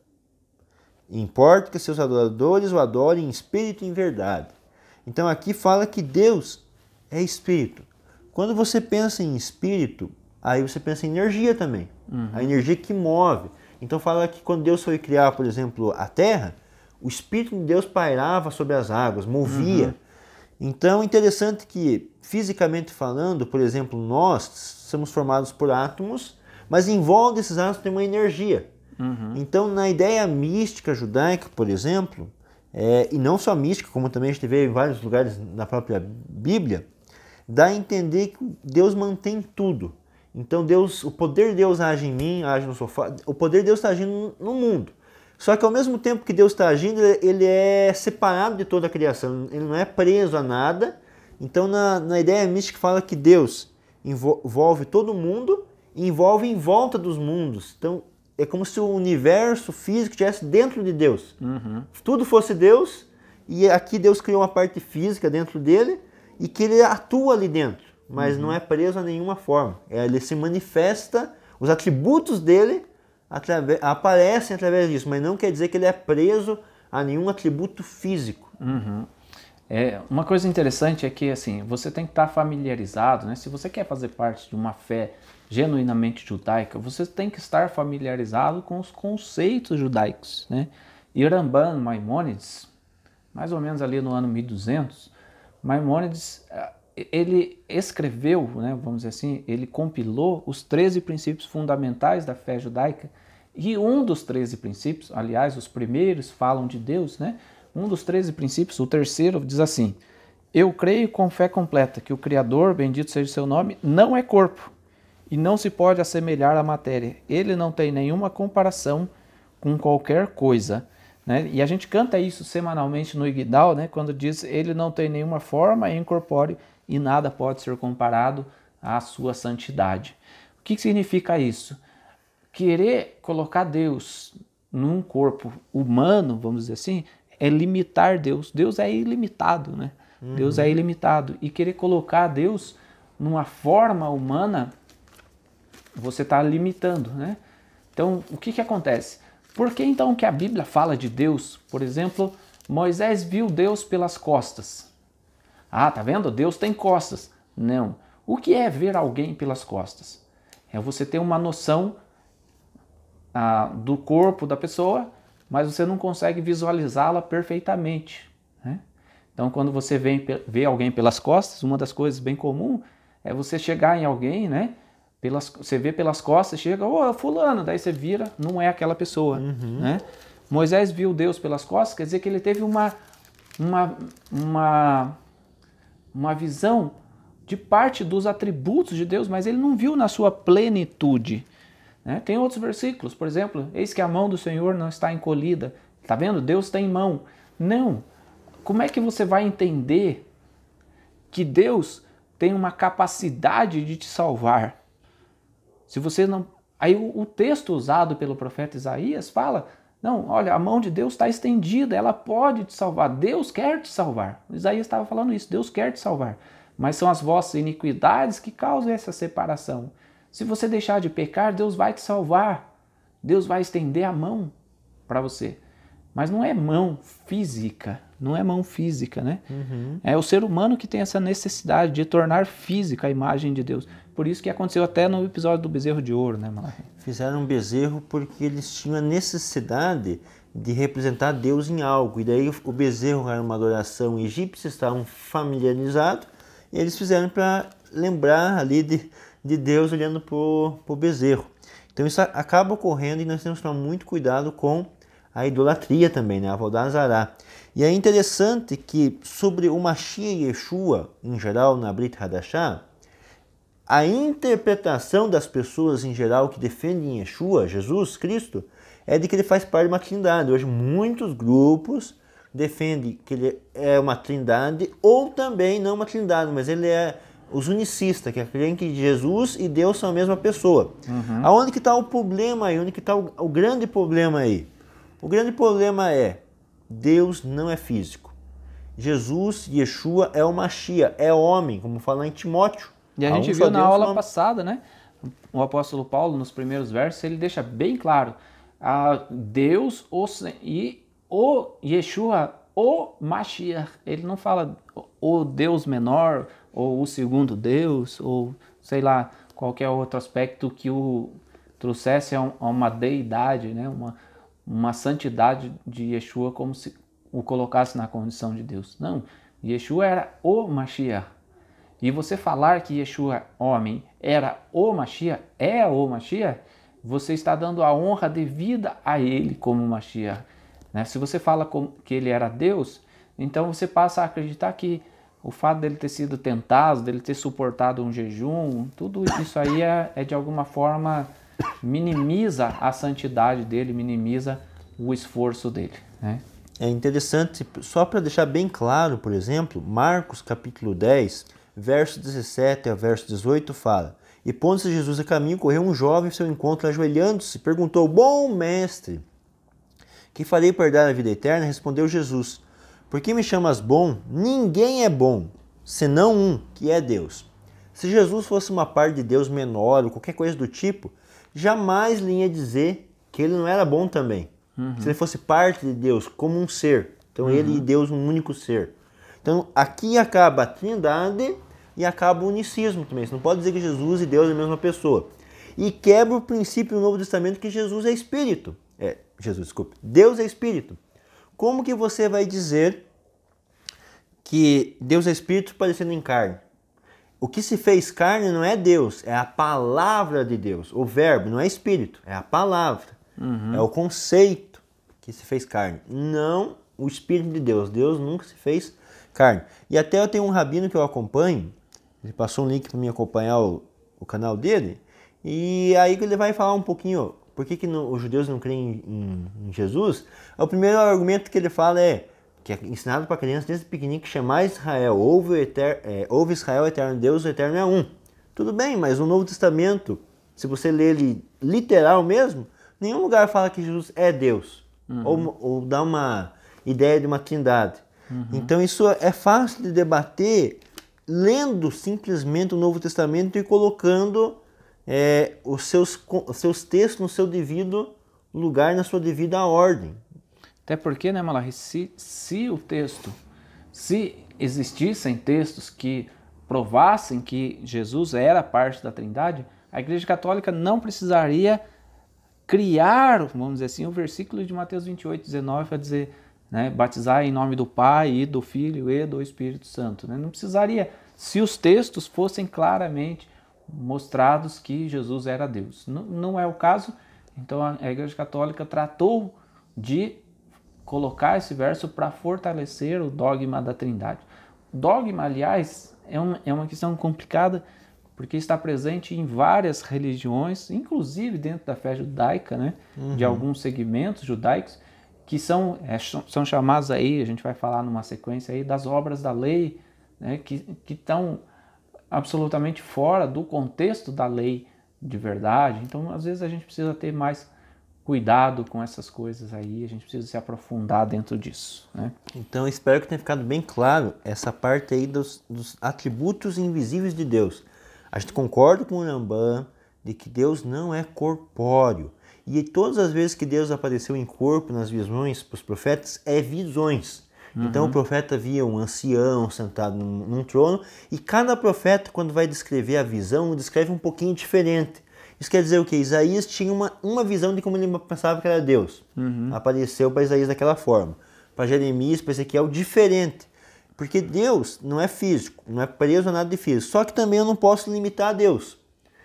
Importa que seus adoradores o adorem em espírito e em verdade. Então aqui fala que Deus é espírito. Quando você pensa em espírito, aí você pensa em energia também. A energia que move. Então fala que quando Deus foi criar, por exemplo, a terra, o Espírito de Deus pairava sobre as águas, movia. Então é interessante que, fisicamente falando, por exemplo, nós somos formados por átomos, mas em volta desses átomos tem uma energia. Então na ideia mística judaica, por exemplo, e não só mística, como também a gente vê em vários lugares na própria Bíblia, dá a entender que Deus mantém tudo. Então o poder de Deus age em mim, age no sofá, o poder de Deus está agindo no mundo. Só que ao mesmo tempo que Deus está agindo, ele é separado de toda a criação, ele não é preso a nada. Então na ideia mística fala que Deus envolve todo mundo e envolve em volta dos mundos. Então é como se o universo físico estivesse dentro de Deus. Tudo fosse Deus, e aqui Deus criou uma parte física dentro dele e que ele atua ali dentro. Mas não é preso a nenhuma forma. Ele se manifesta, os atributos dele aparecem através disso, mas não quer dizer que ele é preso a nenhum atributo físico. Uma coisa interessante é que assim, você tem que estar familiarizado, né? Se você quer fazer parte de uma fé genuinamente judaica, você tem que estar familiarizado com os conceitos judaicos, né? E Ramban Maimônides, mais ou menos ali no ano 1200, Maimônides, ele escreveu, né, vamos dizer assim, ele compilou os 13 princípios fundamentais da fé judaica, e um dos 13 princípios, aliás, os primeiros falam de Deus, né? Um dos 13 princípios, o terceiro, diz assim: eu creio com fé completa que o Criador, bendito seja o seu nome, não é corpo e não se pode assemelhar à matéria. Ele não tem nenhuma comparação com qualquer coisa, né? E a gente canta isso semanalmente no Igdal, né? Quando diz: ele não tem nenhuma forma incorpóreo e nada pode ser comparado à sua santidade. O que significa isso? Querer colocar Deus num corpo humano, vamos dizer assim, é limitar Deus. Deus é ilimitado, né? Deus é ilimitado. E querer colocar Deus numa forma humana, você está limitando, né? Então, o que acontece? Por que então que a Bíblia fala de Deus? Por exemplo, Moisés viu Deus pelas costas. Ah, tá vendo? Deus tem costas. Não. O que é ver alguém pelas costas? É você ter uma noção do corpo da pessoa, mas você não consegue visualizá-la perfeitamente, né? Então, quando você vê alguém pelas costas, uma das coisas bem comum é você chegar em alguém, né? Você vê pelas costas, chega, fulano, daí você vira, não é aquela pessoa, né? Moisés viu Deus pelas costas, quer dizer que ele teve uma visão de parte dos atributos de Deus, mas ele não viu na sua plenitude, né? Tem outros versículos, por exemplo, eis que a mão do Senhor não está encolhida. Está vendo? Deus tem mão. Não. Como é que você vai entender que Deus tem uma capacidade de te salvar? Se você não... Aí o texto usado pelo profeta Isaías fala, não, olha, a mão de Deus está estendida, ela pode te salvar. Deus quer te salvar. Isaías estava falando isso, Deus quer te salvar. Mas são as vossas iniquidades que causam essa separação. Se você deixar de pecar, Deus vai te salvar. Deus vai estender a mão para você. Mas não é mão física, não é mão física, né? É o ser humano que tem essa necessidade de tornar física a imagem de Deus. Por isso que aconteceu até no episódio do bezerro de ouro, né, Malachi? Fizeram um bezerro porque eles tinham a necessidade de representar Deus em algo. E daí o bezerro era uma adoração egípcia, estavam familiarizados, e eles fizeram para lembrar ali de Deus olhando para o bezerro. Então isso acaba ocorrendo e nós temos que tomar muito cuidado com a idolatria também, né? A Avodah-Zará. E é interessante que sobre o Mashiach Yeshua, em geral, na Brit Hadashah, a interpretação das pessoas em geral que defendem Yeshua, Jesus Cristo, é de que ele faz parte de uma trindade. Hoje muitos grupos defendem que ele é uma trindade ou também não uma trindade, mas ele é os unicistas, que creem que Jesus e Deus são a mesma pessoa. Aonde que está o problema aí? Onde que está o grande problema aí? O grande problema é, Deus não é físico. Jesus, Yeshua, é o Mashiach, é homem, como fala em Timóteo. E a gente viu na aula passada, né? O apóstolo Paulo, nos primeiros versos, ele deixa bem claro, Deus e o Yeshua, o Mashiach. Ele não fala o Deus menor, ou o segundo Deus, ou sei lá, qualquer outro aspecto que o trouxesse a uma deidade, né? Uma santidade de Yeshua, como se o colocasse na condição de Deus. Não, Yeshua era o Mashiach. E você falar que Yeshua, homem, era o Mashiach, é o Mashiach, você está dando a honra devida a ele como Mashiach. Né? Se você fala que ele era Deus, então você passa a acreditar que o fato dele ter sido tentado, dele ter suportado um jejum, tudo isso aí é de alguma forma minimiza a santidade dele, minimiza o esforço dele. Né? É interessante, só para deixar bem claro, por exemplo, Marcos capítulo 10, verso 17 a verso 18 fala: E pondo-se Jesus a caminho, correu um jovem ao seu encontro, ajoelhando-se, perguntou: Bom mestre, que farei para dar a vida eterna? Respondeu Jesus: Por que me chamas bom? Ninguém é bom, senão um, que é Deus. Se Jesus fosse uma parte de Deus menor ou qualquer coisa do tipo, jamais lhe ia dizer que ele não era bom também. Se ele fosse parte de Deus como um ser, então ele e Deus um único ser. Então aqui acaba a trindade e acaba o unicismo também. Você não pode dizer que Jesus e Deus é a mesma pessoa. E quebra o princípio do Novo Testamento que Jesus é espírito. Deus é espírito. Como que você vai dizer que Deus é espírito parecendo em carne? O que se fez carne não é Deus, é a palavra de Deus. O verbo não é espírito, é a palavra. É o conceito que se fez carne, não o espírito de Deus. Deus nunca se fez carne. E até eu tenho um rabino que eu acompanho, ele passou um link para mim acompanhar o canal dele, e aí ele vai falar um pouquinho por que os judeus não creem em Jesus. O primeiro argumento que ele fala é que é ensinado para crianças desde pequenininho que chamar Israel, ouve Israel, eterno Deus, o eterno é um. Tudo bem, mas no Novo Testamento, se você ler ele literal mesmo, nenhum lugar fala que Jesus é Deus, ou dá uma ideia de uma trindade. Então isso é fácil de debater lendo simplesmente o Novo Testamento e colocando os seus textos no seu devido lugar, na sua devida ordem. Até porque, né, Malachi, se existissem textos que provassem que Jesus era parte da Trindade, a Igreja Católica não precisaria criar, vamos dizer assim, o versículo de Mateus 28, 19 para dizer, né, batizar em nome do Pai e do Filho e do Espírito Santo. Né? Não precisaria, se os textos fossem claramente mostrados que Jesus era Deus. Não é o caso, então a Igreja Católica tratou de colocar esse verso para fortalecer o dogma da Trindade. O dogma, aliás, é uma questão complicada, porque está presente em várias religiões, inclusive dentro da fé judaica, né? De alguns segmentos judaicos, que são chamados aí, a gente vai falar numa sequência aí, das obras da lei, né? Que estão absolutamente fora do contexto da lei de verdade. Então, às vezes, a gente precisa ter mais cuidado com essas coisas aí, a gente precisa se aprofundar dentro disso. Né? Então, espero que tenha ficado bem claro essa parte aí dos atributos invisíveis de Deus. A gente concorda com o Rambam de que Deus não é corpóreo. E todas as vezes que Deus apareceu em corpo nas visões para os profetas, é visões. Então o profeta via um ancião sentado num trono, e cada profeta, quando vai descrever a visão, descreve um pouquinho diferente. Isso quer dizer o quê? Isaías tinha uma visão de como ele pensava que era Deus. Apareceu para Isaías daquela forma. Para Jeremias, para Ezequiel, diferente. Porque Deus não é físico, não é preso a nada de físico. Só que também eu não posso limitar a Deus.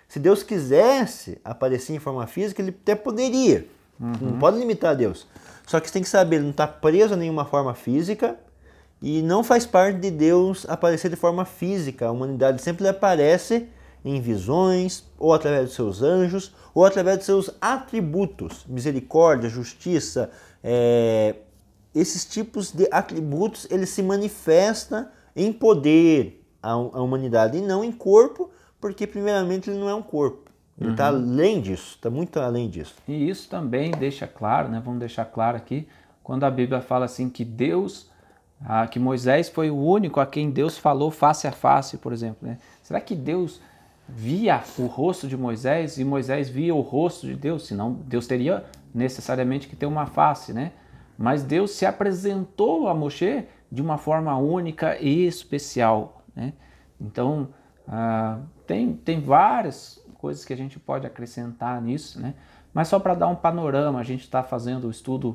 Se Deus quisesse aparecer em forma física, ele até poderia. Não pode limitar a Deus. Só que você tem que saber, ele não está preso a nenhuma forma física e não faz parte de Deus aparecer de forma física. A humanidade sempre aparece em visões, ou através dos seus anjos, ou através dos seus atributos. Misericórdia, justiça, esses tipos de atributos, eles se manifestam em poder à humanidade e não em corpo, porque primeiramente ele não é um corpo. Ele está além disso, está muito além disso. E isso também deixa claro, né? Vamos deixar claro aqui, quando a Bíblia fala assim que Deus, que Moisés foi o único a quem Deus falou face a face, por exemplo, né? Será que Deus via o rosto de Moisés e Moisés via o rosto de Deus? Senão Deus teria necessariamente que ter uma face, né? Mas Deus se apresentou a Moshe de uma forma única e especial, né? Então, tem várias coisas que a gente pode acrescentar nisso, né? Mas só para dar um panorama, a gente está fazendo o estudo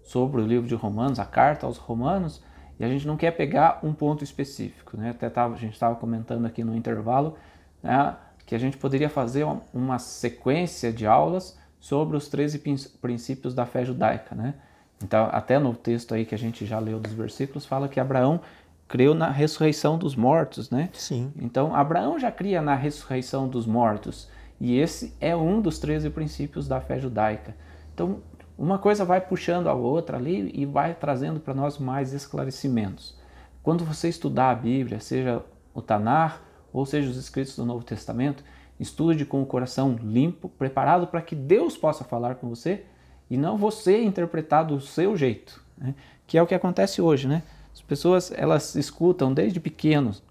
sobre o livro de Romanos, a carta aos Romanos, e a gente não quer pegar um ponto específico, né? A gente estava comentando aqui no intervalo, né, que a gente poderia fazer uma sequência de aulas sobre os 13 princípios da fé judaica, né? Então, até no texto aí que a gente já leu dos versículos, fala que Abraão creu na ressurreição dos mortos, né? Sim. Então, Abraão já cria na ressurreição dos mortos. E esse é um dos 13 princípios da fé judaica. Então, uma coisa vai puxando a outra ali e vai trazendo para nós mais esclarecimentos. Quando você estudar a Bíblia, seja o Tanar ou seja os escritos do Novo Testamento, estude com o coração limpo, preparado para que Deus possa falar com você e não você interpretar do seu jeito, né? Que é o que acontece hoje, né? As pessoas, elas escutam desde pequenos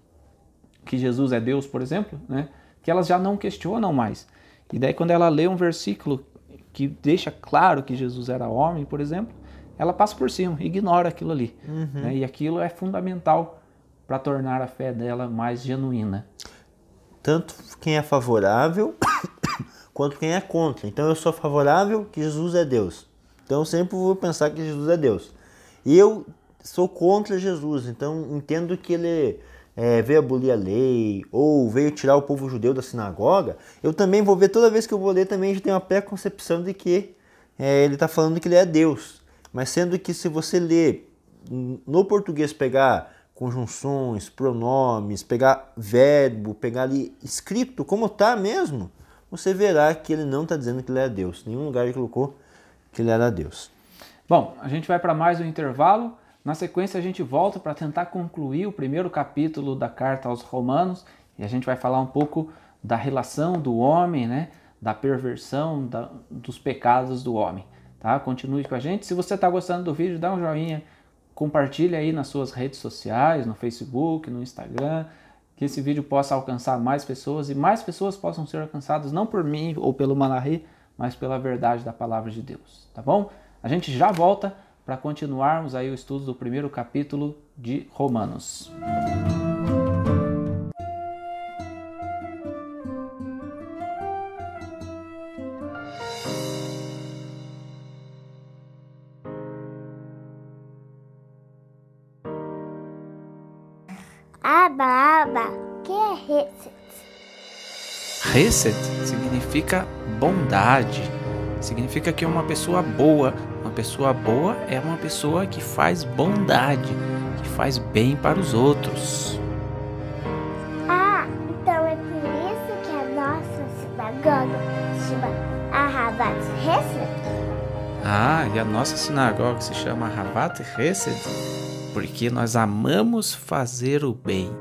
que Jesus é Deus, por exemplo, né? Que elas já não questionam mais. E daí quando ela lê um versículo que deixa claro que Jesus era homem, por exemplo, ela passa por cima, ignora aquilo ali. Né? E aquilo é fundamental para tornar a fé dela mais genuína. Tanto quem é favorável quanto quem é contra. Então eu sou favorável que Jesus é Deus. Então eu sempre vou pensar que Jesus é Deus. E eu sou contra Jesus, então entendo que ele veio abolir a lei, ou veio tirar o povo judeu da sinagoga. Eu também vou ver, toda vez que eu vou ler, também já tenho uma pré-concepção de que ele está falando que ele é Deus. Mas sendo que se você ler no português, pegar conjunções, pronomes, pegar verbo, pegar ali escrito como está mesmo, você verá que ele não está dizendo que ele é Deus. Em nenhum lugar ele colocou que ele era Deus. Bom, a gente vai para mais um intervalo. Na sequência a gente volta para tentar concluir o primeiro capítulo da carta aos Romanos e a gente vai falar um pouco da relação do homem, né? Da perversão, dos pecados do homem. Tá? Continue com a gente. Se você está gostando do vídeo, dá um joinha, compartilha aí nas suas redes sociais, no Facebook, no Instagram, que esse vídeo possa alcançar mais pessoas e mais pessoas possam ser alcançadas não por mim ou pelo Malachi, mas pela verdade da palavra de Deus. Tá bom? A gente já volta para continuarmos aí o estudo do primeiro capítulo de Romanos. Aba, que é Hesed? Hesed significa bondade, significa que é uma pessoa boa. Uma pessoa boa é uma pessoa que faz bondade, que faz bem para os outros. Então é por isso que a nossa sinagoga se chama Ahavat Hesed? E a nossa sinagoga se chama Ahavat Hesed porque nós amamos fazer o bem.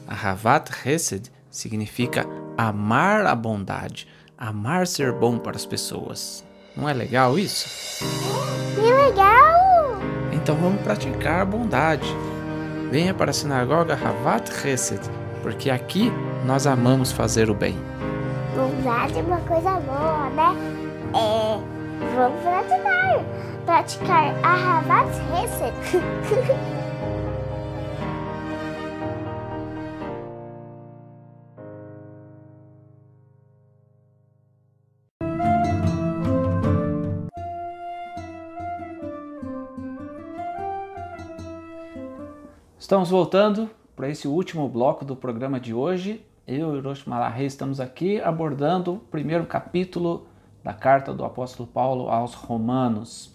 Ahavat Hesed significa amar a bondade, amar ser bom para as pessoas. Não é legal isso? Que legal! Então vamos praticar a bondade. Venha para a sinagoga Ahavat Hesed, porque aqui nós amamos fazer o bem. Bondade é uma coisa boa, né? Vamos praticar Ahavat Hesed. Estamos voltando para esse último bloco do programa de hoje. Eu e Hiroshi Malahay estamos aqui abordando o primeiro capítulo da carta do apóstolo Paulo aos Romanos.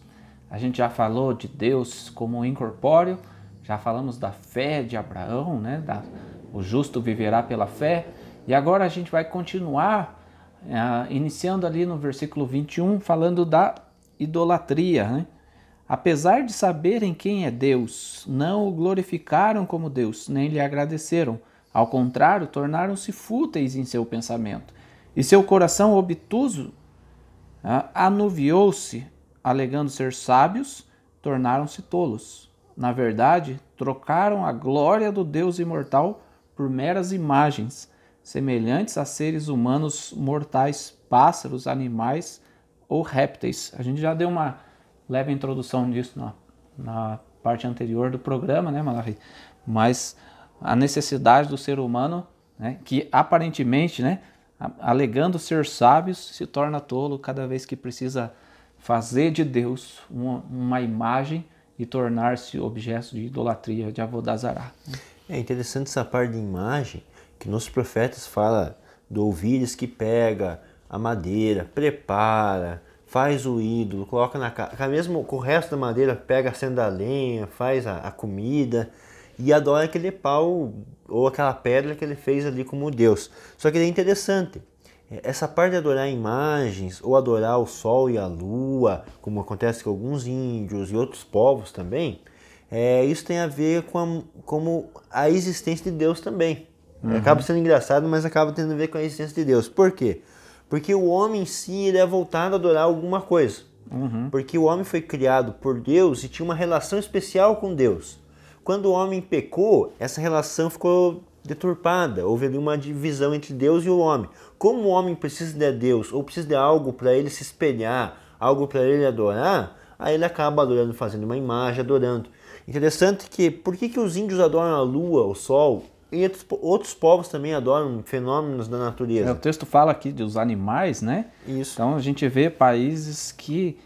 A gente já falou de Deus como incorpóreo, já falamos da fé de Abraão, né? O justo viverá pela fé. E agora a gente vai continuar, iniciando ali no versículo 21, falando da idolatria, né? Apesar de saberem quem é Deus, não o glorificaram como Deus, nem lhe agradeceram. Ao contrário, tornaram-se fúteis em seu pensamento. E seu coração obtuso anuviou-se, alegando ser sábios, tornaram-se tolos. Na verdade, trocaram a glória do Deus imortal por meras imagens, semelhantes a seres humanos mortais, pássaros, animais ou répteis. A gente já deu uma leve introdução disso na parte anterior do programa, né, Malahay? Mas a necessidade do ser humano, né, que aparentemente, né, alegando ser sábios, se torna tolo cada vez que precisa fazer de Deus uma imagem e tornar-se objeto de idolatria, de avodazará. É interessante essa parte de imagem, que nos profetas fala do ouvires que pega a madeira, prepara, faz o ídolo, coloca na casa, mesmo com o resto da madeira, pega, acende a lenha, faz a comida e adora aquele pau ou aquela pedra que ele fez ali como Deus. Só que é interessante, essa parte de adorar imagens ou adorar o sol e a lua, como acontece com alguns índios e outros povos também, isso tem a ver com a existência de Deus também. Acaba sendo engraçado, mas acaba tendo a ver com a existência de Deus. Por quê? Porque o homem em si ele é voltado a adorar alguma coisa. Porque o homem foi criado por Deus e tinha uma relação especial com Deus. Quando o homem pecou, essa relação ficou deturpada. Houve ali uma divisão entre Deus e o homem. Como o homem precisa de Deus ou precisa de algo para ele se espelhar, algo para ele adorar, aí ele acaba adorando, fazendo uma imagem, adorando. Interessante que, por que os índios adoram a lua, o sol? E outros povos também adoram fenômenos da natureza. O texto fala aqui dos animais, né? Isso. Então a gente vê países que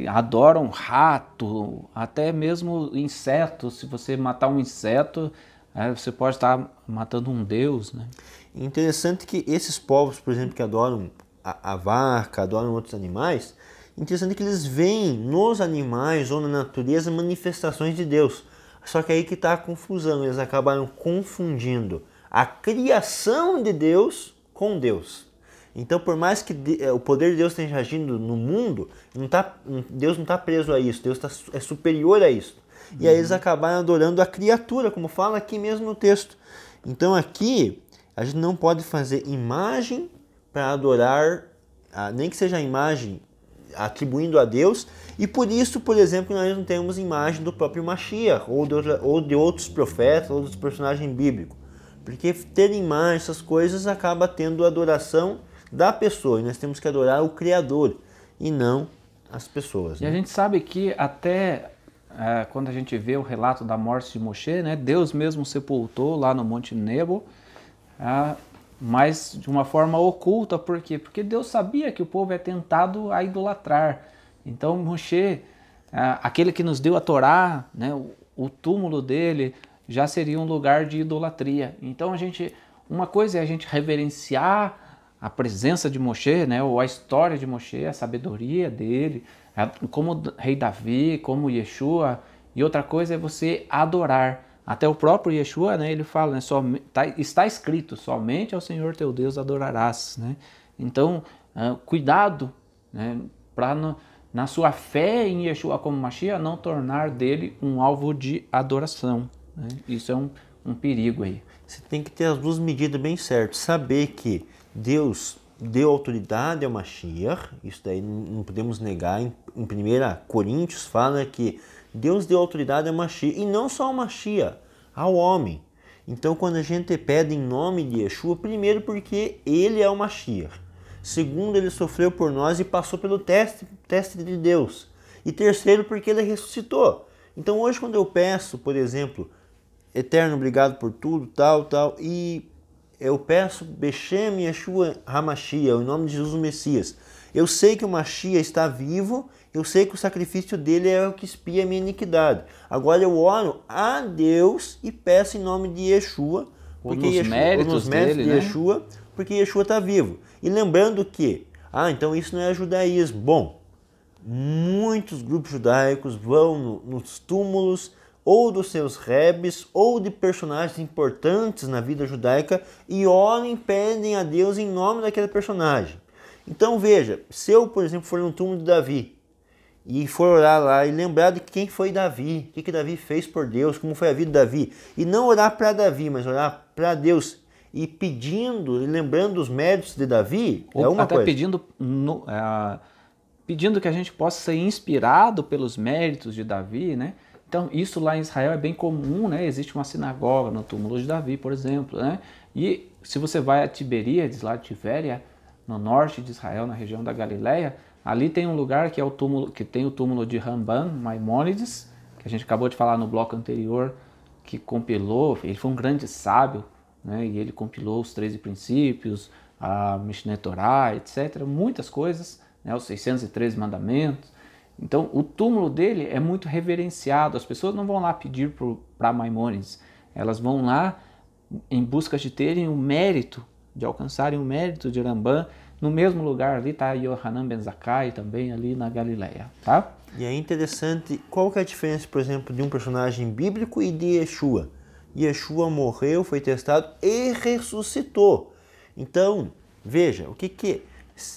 adoram rato, até mesmo insetos. Se você matar um inseto, você pode estar matando um deus, né? Interessante que esses povos, por exemplo, que adoram a vaca, adoram outros animais, interessante que eles veem nos animais ou na natureza manifestações de Deus. Só que aí que está a confusão, eles acabaram confundindo a criação de Deus com Deus. Então, por mais que o poder de Deus esteja agindo no mundo, Deus não está preso a isso, Deus é superior a isso. E aí eles acabaram adorando a criatura, como fala aqui mesmo no texto. Então aqui, a gente não pode fazer imagem para adorar, nem que seja a imagem atribuindo a Deus, e por isso, por exemplo, nós não temos imagem do próprio Mashiach, ou de outros profetas, ou dos personagens bíblicos. Porque ter imagem, essas coisas, acaba tendo a adoração da pessoa, e nós temos que adorar o Criador, e não as pessoas. E a gente sabe que até quando a gente vê o relato da morte de Moshe, né, Deus mesmo sepultou lá no Monte Nebo, mas de uma forma oculta. Por quê? Porque Deus sabia que o povo é tentado a idolatrar. Então Moshe, aquele que nos deu a Torá, né, o túmulo dele já seria um lugar de idolatria. Então uma coisa é a gente reverenciar a presença de Moshe, né, ou a história de Moshe, a sabedoria dele, como rei Davi, como Yeshua, e outra coisa é você adorar. Até o próprio Yeshua, né, ele fala, né, está escrito, somente ao Senhor teu Deus adorarás. Né? Então, cuidado, né, para na sua fé em Yeshua como Mashiach, não tornar dele um alvo de adoração. Né? Isso é um perigo aí. Você tem que ter as duas medidas bem certas. Saber que Deus deu autoridade ao Mashiach, isso daí não podemos negar. Em 1 Coríntios fala que Deus deu autoridade ao Mashiach, e não só ao Mashiach, ao homem. Então, quando a gente pede em nome de Yeshua, primeiro porque ele é o Mashiach. Segundo, ele sofreu por nós e passou pelo teste de Deus. E terceiro, porque ele ressuscitou. Então hoje quando eu peço, por exemplo, Eterno, obrigado por tudo, tal, e eu peço Beshem Yeshua HaMashiach, em nome de Jesus o Messias. Eu sei que o Mashiach está vivo, eu sei que o sacrifício dele é o que expia a minha iniquidade. Agora eu oro a Deus e peço em nome de Yeshua, porque nos méritos dele, de Yeshua, porque Yeshua está vivo. E lembrando que, então isso não é judaísmo. Bom, muitos grupos judaicos vão nos túmulos ou dos seus rebes ou de personagens importantes na vida judaica e oram e pedem a Deus em nome daquele personagem. Então veja, se eu, por exemplo, for no túmulo de Davi e for orar lá e lembrar de quem foi Davi, o que Davi fez por Deus, como foi a vida de Davi, e não orar para Davi, mas orar para Deus e pedindo e lembrando os méritos de Davi, ou é uma até coisa. Pedindo que a gente possa ser inspirado pelos méritos de Davi, né? Então isso lá em Israel é bem comum, né? Existe uma sinagoga no túmulo de Davi, por exemplo, né? E se você vai a Tiberíades, lá de Tiberia, no norte de Israel, na região da Galileia, ali tem um lugar que é o túmulo, que tem o túmulo de Ramban Maimônides, que a gente acabou de falar no bloco anterior, que compilou, ele foi um grande sábio, né? E ele compilou os 13 princípios, a Mishneh Torah, etc., muitas coisas, né? Os 613 mandamentos. Então o túmulo dele é muito reverenciado, as pessoas não vão lá pedir para Maimônides, elas vão lá em busca de terem o mérito, de alcançarem o mérito de Ramban. No mesmo lugar ali está Yohanan Ben Zakkai também ali na Galileia, tá? E é interessante, qual que é a diferença, por exemplo, de um personagem bíblico e de Yeshua? Yeshua morreu, foi testado e ressuscitou. Então, veja, o que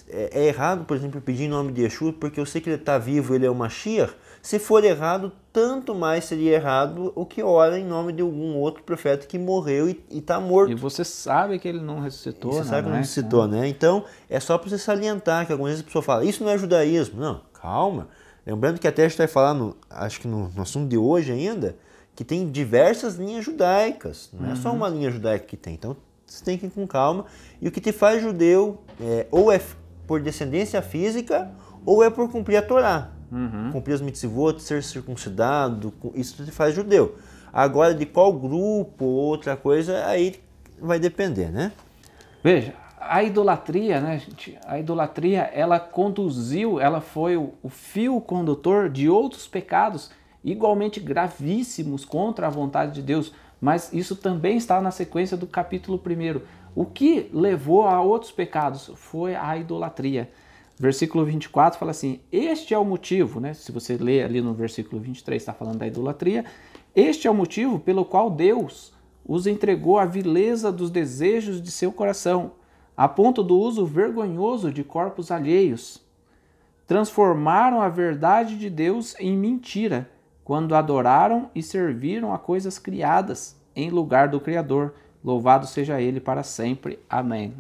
é errado, por exemplo, pedir em nome de Yeshua, porque eu sei que ele está vivo, ele é o Mashiach. Se for errado, tanto mais seria errado o que ora em nome de algum outro profeta que morreu e está morto. E você sabe que ele não ressuscitou, Você né? sabe que não ressuscitou, né? Então, é só para você salientar que algumas vezes a pessoa fala, isso não é judaísmo. Não, calma. Lembrando que até a gente vai falar, acho que no assunto de hoje ainda, que tem diversas linhas judaicas. Não é só uma linha judaica que tem. Então, você tem que ir com calma. E o que te faz judeu ou é por descendência física ou é por cumprir a Torá. Cumprir as mitzvot, ser circuncidado, isso te faz judeu. Agora, de qual grupo ou outra coisa, aí vai depender, né? Veja, a idolatria, né, gente? A idolatria, ela foi o fio condutor de outros pecados igualmente gravíssimos contra a vontade de Deus, mas isso também está na sequência do capítulo 1. O que levou a outros pecados foi a idolatria. Versículo 24 fala assim, este é o motivo, né? Se você ler ali no versículo 23, está falando da idolatria, este é o motivo pelo qual Deus os entregou à vileza dos desejos de seu coração, a ponto do uso vergonhoso de corpos alheios. Transformaram a verdade de Deus em mentira, quando adoraram e serviram a coisas criadas em lugar do Criador. Louvado seja Ele para sempre. Amém.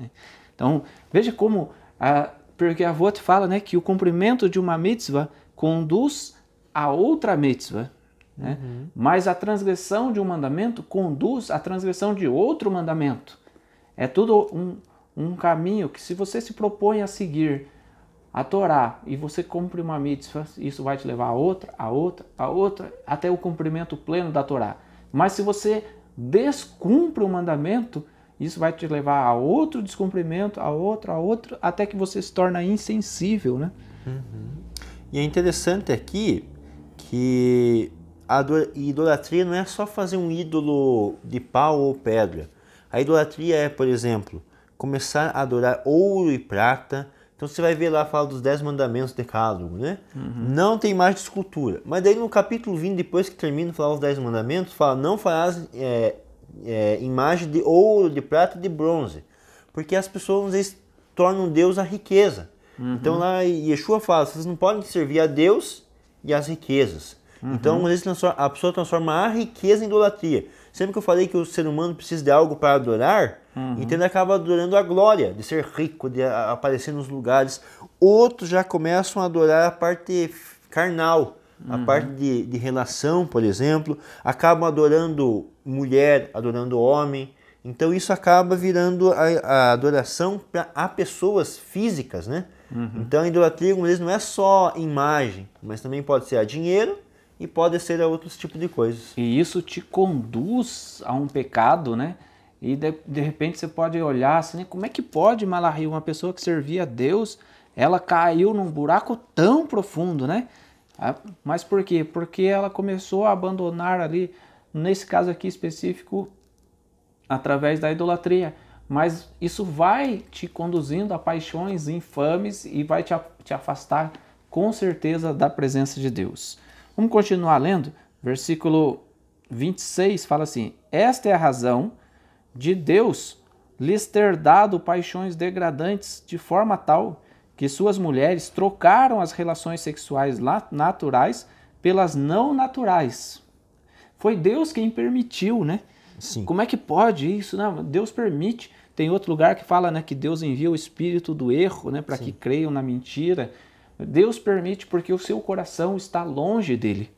Então, veja como... Porque a Avot fala, né, que o cumprimento de uma mitzvah conduz a outra mitzvah, né? Mas a transgressão de um mandamento conduz à transgressão de outro mandamento. É tudo um caminho que, se você se propõe a seguir a Torá e você cumpre uma mitzvah, isso vai te levar a outra, até o cumprimento pleno da Torá. Mas se você descumpre o mandamento, isso vai te levar a outro descumprimento, a outro, até que você se torna insensível, né? E é interessante aqui que a idolatria não é só fazer um ídolo de pau ou pedra. A idolatria é, por exemplo, começar a adorar ouro e prata. Então você vai ver lá, fala dos 10 mandamentos do decálogo, né? Não tem imagem de escultura. Mas daí no capítulo 20, depois que termina de falar os 10 mandamentos, fala, não farás... imagem de ouro, de prata e de bronze, porque as pessoas às vezes tornam Deus a riqueza. Então lá Yeshua fala, vocês não podem servir a Deus e as riquezas. Então às vezes a pessoa transforma a riqueza em idolatria. Sempre que eu falei que o ser humano precisa de algo para adorar, então ele acaba adorando a glória, de ser rico, de aparecer nos lugares. Outros já começam a adorar a parte carnal, a parte de relação, por exemplo, acabam adorando mulher, adorando homem. Então isso acaba virando a adoração a pessoas físicas, né? Então a idolatria, como diz, não é só imagem, mas também pode ser a dinheiro e pode ser a outros tipos de coisas. E isso te conduz a um pecado, né? E de repente você pode olhar assim, como é que pode, Malachi, uma pessoa que servia a Deus, ela caiu num buraco tão profundo, né? Mas por quê? Porque ela começou a abandonar ali, nesse caso aqui específico, através da idolatria. Mas isso vai te conduzindo a paixões infames e vai te afastar com certeza da presença de Deus. Vamos continuar lendo? Versículo 26 fala assim: esta é a razão de Deus lhes ter dado paixões degradantes de forma tal que suas mulheres trocaram as relações sexuais naturais pelas não naturais. Foi Deus quem permitiu, né? Sim. Como é que pode isso? Não, Deus permite. Tem outro lugar que fala, né, que Deus envia o espírito do erro, né, para que creiam na mentira. Deus permite porque o seu coração está longe dele.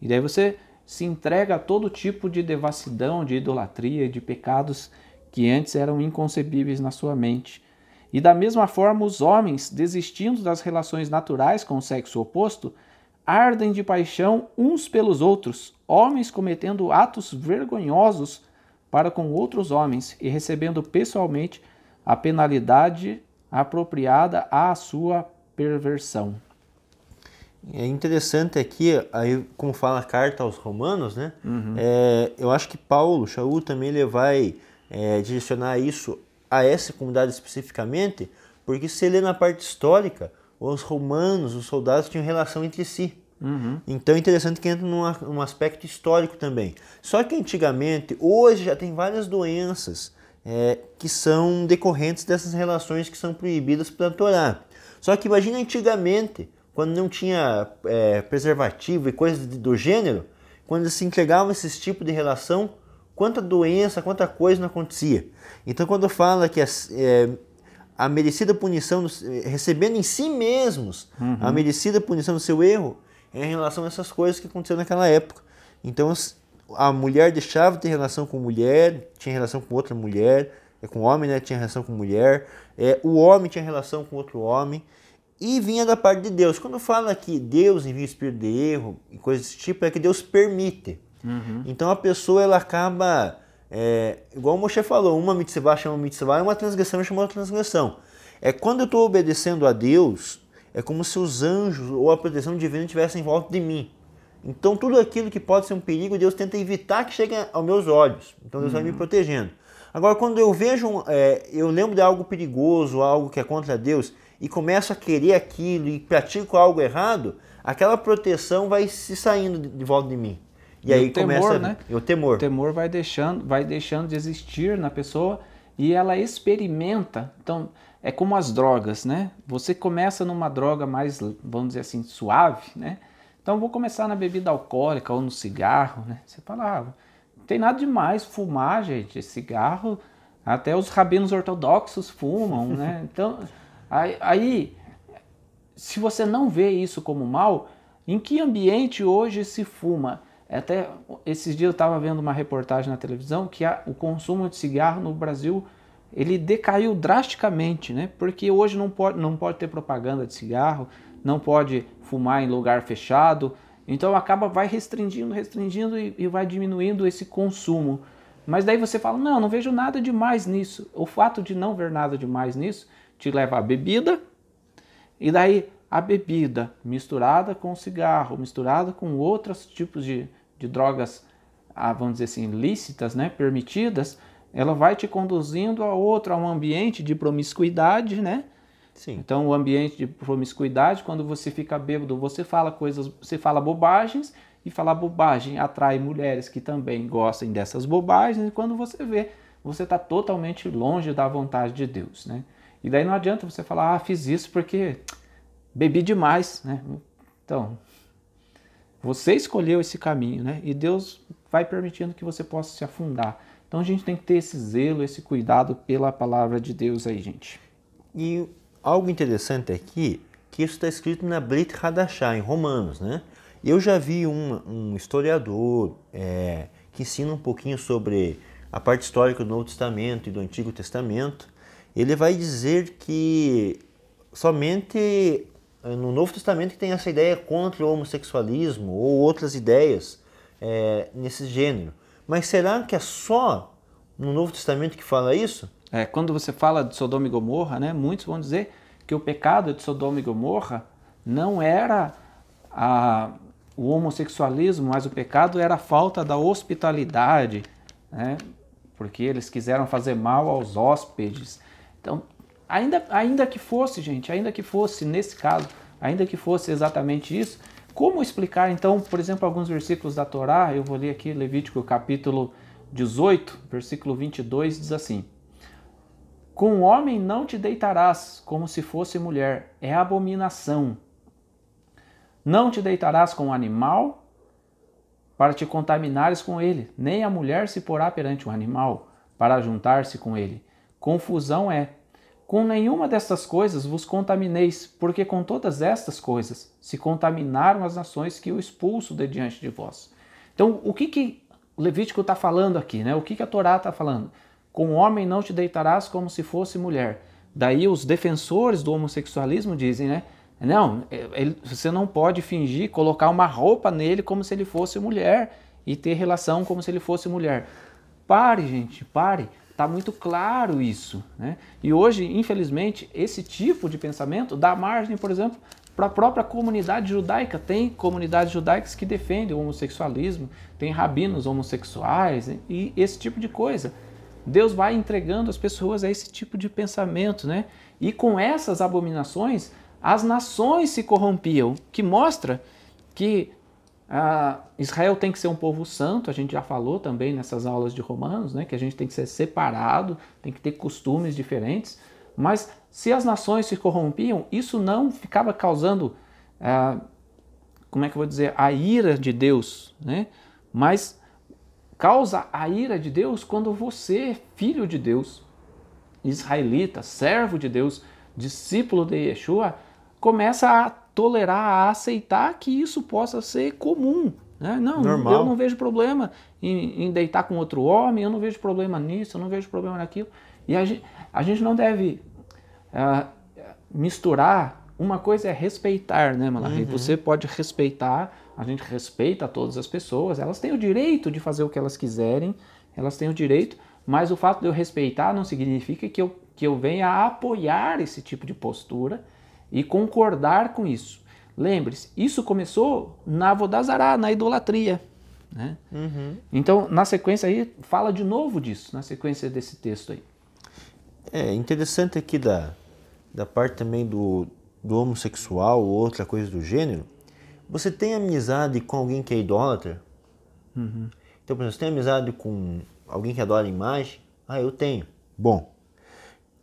E daí você se entrega a todo tipo de devassidão, de idolatria, de pecados que antes eram inconcebíveis na sua mente. E da mesma forma, os homens, desistindo das relações naturais com o sexo oposto, ardem de paixão uns pelos outros, homens cometendo atos vergonhosos para com outros homens e recebendo pessoalmente a penalidade apropriada à sua perversão. É interessante aqui, aí, como fala a carta aos Romanos, né? Eu acho que Paulo, Shaul, também ele vai direcionar isso a essa comunidade especificamente, porque se lê na parte histórica, os romanos, os soldados tinham relação entre si. Então é interessante que entra num aspecto histórico também. Só que antigamente, hoje já tem várias doenças que são decorrentes dessas relações que são proibidas pela Torá. Só que imagina antigamente, quando não tinha preservativo e coisas do gênero, quando se entregavam esses tipos de relação, quanta doença, quanta coisa não acontecia. Então quando fala que a merecida punição, recebendo em si mesmos a merecida punição do seu erro, é em relação a essas coisas que aconteceram naquela época. Então a mulher deixava de ter relação com mulher, tinha relação com outra mulher, com homem, né, tinha relação com mulher, o homem tinha relação com outro homem, e vinha da parte de Deus. Quando fala que Deus envia o espírito de erro e coisas desse tipo, é que Deus permite. Então a pessoa ela acaba, igual o Moshe falou, uma mitzvah chama mitzvah e uma transgressão chama outra transgressão. Quando eu estou obedecendo a Deus, é como se os anjos ou a proteção divina estivessem em volta de mim. Então tudo aquilo que pode ser um perigo, Deus tenta evitar que chegue aos meus olhos. Então Deus vai me protegendo. Agora quando eu vejo, eu lembro de algo perigoso, algo que é contra Deus, e começo a querer aquilo e pratico algo errado, aquela proteção vai se saindo de volta de mim. E aí o temor, começa, né? O temor. O temor vai deixando de existir na pessoa e ela experimenta. Então, é como as drogas, né? Você começa numa droga mais, vamos dizer assim, suave, né? Então, vou começar na bebida alcoólica ou no cigarro, né? Você fala, não tem nada demais fumar, gente. Cigarro, até os rabinos ortodoxos fumam, né? Então, aí, se você não vê isso como mal, em que ambiente hoje se fuma? Até esses dias eu estava vendo uma reportagem na televisão que o consumo de cigarro no Brasil ele decaiu drasticamente, né? Porque hoje não pode ter propaganda de cigarro, não pode fumar em lugar fechado, então vai restringindo e vai diminuindo esse consumo. Mas daí você fala, não vejo nada demais nisso. O fato de não ver nada demais nisso te leva à bebida, e daí a bebida misturada com cigarro, misturada com outros tipos de drogas, vamos dizer assim, lícitas, né, permitidas, ela vai te conduzindo a um ambiente de promiscuidade, né? Sim. Então, o ambiente de promiscuidade, quando você fica bêbado, você fala bobagens, e falar bobagem atrai mulheres que também gostem dessas bobagens, e quando você vê, você está totalmente longe da vontade de Deus, né? E daí não adianta você falar, fiz isso porque bebi demais, né? Então, você escolheu esse caminho, né? E Deus vai permitindo que você possa se afundar. Então a gente tem que ter esse zelo, esse cuidado pela palavra de Deus aí, gente. E algo interessante aqui, que isso está escrito na Brit Hadashah, em Romanos, né? Eu já vi um historiador que ensina um pouquinho sobre a parte histórica do Novo Testamento e do Antigo Testamento, ele vai dizer que somente no Novo Testamento que tem essa ideia contra o homossexualismo ou outras ideias nesse gênero. Mas será que é só no Novo Testamento que fala isso? Quando você fala de Sodoma e Gomorra, né, muitos vão dizer que o pecado de Sodoma e Gomorra não era o homossexualismo, mas o pecado era a falta da hospitalidade, né, porque eles quiseram fazer mal aos hóspedes. Então, ainda que fosse, gente, ainda que fosse nesse caso, ainda que fosse exatamente isso, como explicar, então, por exemplo, alguns versículos da Torá? Eu vou ler aqui Levítico capítulo 18, versículo 22, diz assim: com o homem não te deitarás como se fosse mulher, é abominação. Não te deitarás com o animal para te contaminares com ele, nem a mulher se porá perante o animal para juntar-se com ele. Confusão é. Com nenhuma destas coisas vos contamineis, porque com todas estas coisas se contaminaram as nações que o expulso de diante de vós. Então, o que o Levítico está falando aqui, né? O que a Torá está falando? Com o homem não te deitarás como se fosse mulher. Daí os defensores do homossexualismo dizem, né? Não, você não pode fingir, colocar uma roupa nele como se ele fosse mulher e ter relação como se ele fosse mulher. Pare, gente, pare. Está muito claro isso, né? E hoje, infelizmente, esse tipo de pensamento dá margem, por exemplo, para a própria comunidade judaica. Tem comunidades judaicas que defendem o homossexualismo, tem rabinos homossexuais e esse tipo de coisa. Deus vai entregando as pessoas a esse tipo de pensamento, né? E com essas abominações, as nações se corrompiam, que mostra que Israel tem que ser um povo santo. A gente já falou também nessas aulas de Romanos, né, que a gente tem que ser separado, tem que ter costumes diferentes, mas se as nações se corrompiam, isso não ficava causando, como é que eu vou dizer, a ira de Deus, né? Mas causa a ira de Deus quando você, filho de Deus, israelita, servo de Deus, discípulo de Yeshua, começa a tolerar, a aceitar que isso possa ser comum, né? Não, normal. Eu não vejo problema em deitar com outro homem, eu não vejo problema nisso, eu não vejo problema naquilo. E a gente não deve misturar. Uma coisa é respeitar, né, Malachi? Você pode respeitar, a gente respeita todas as pessoas, elas têm o direito de fazer o que elas quiserem, elas têm o direito, mas o fato de eu respeitar não significa que eu venha a apoiar esse tipo de postura e concordar com isso. Lembre-se, isso começou na Avodazará, na idolatria, né? Então, na sequência aí, fala de novo disso, na sequência desse texto aí. É interessante aqui da parte também do homossexual ou outra coisa do gênero. Você tem amizade com alguém que é idólatra? Então, por exemplo, você tem amizade com alguém que adora imagem? Eu tenho. Bom,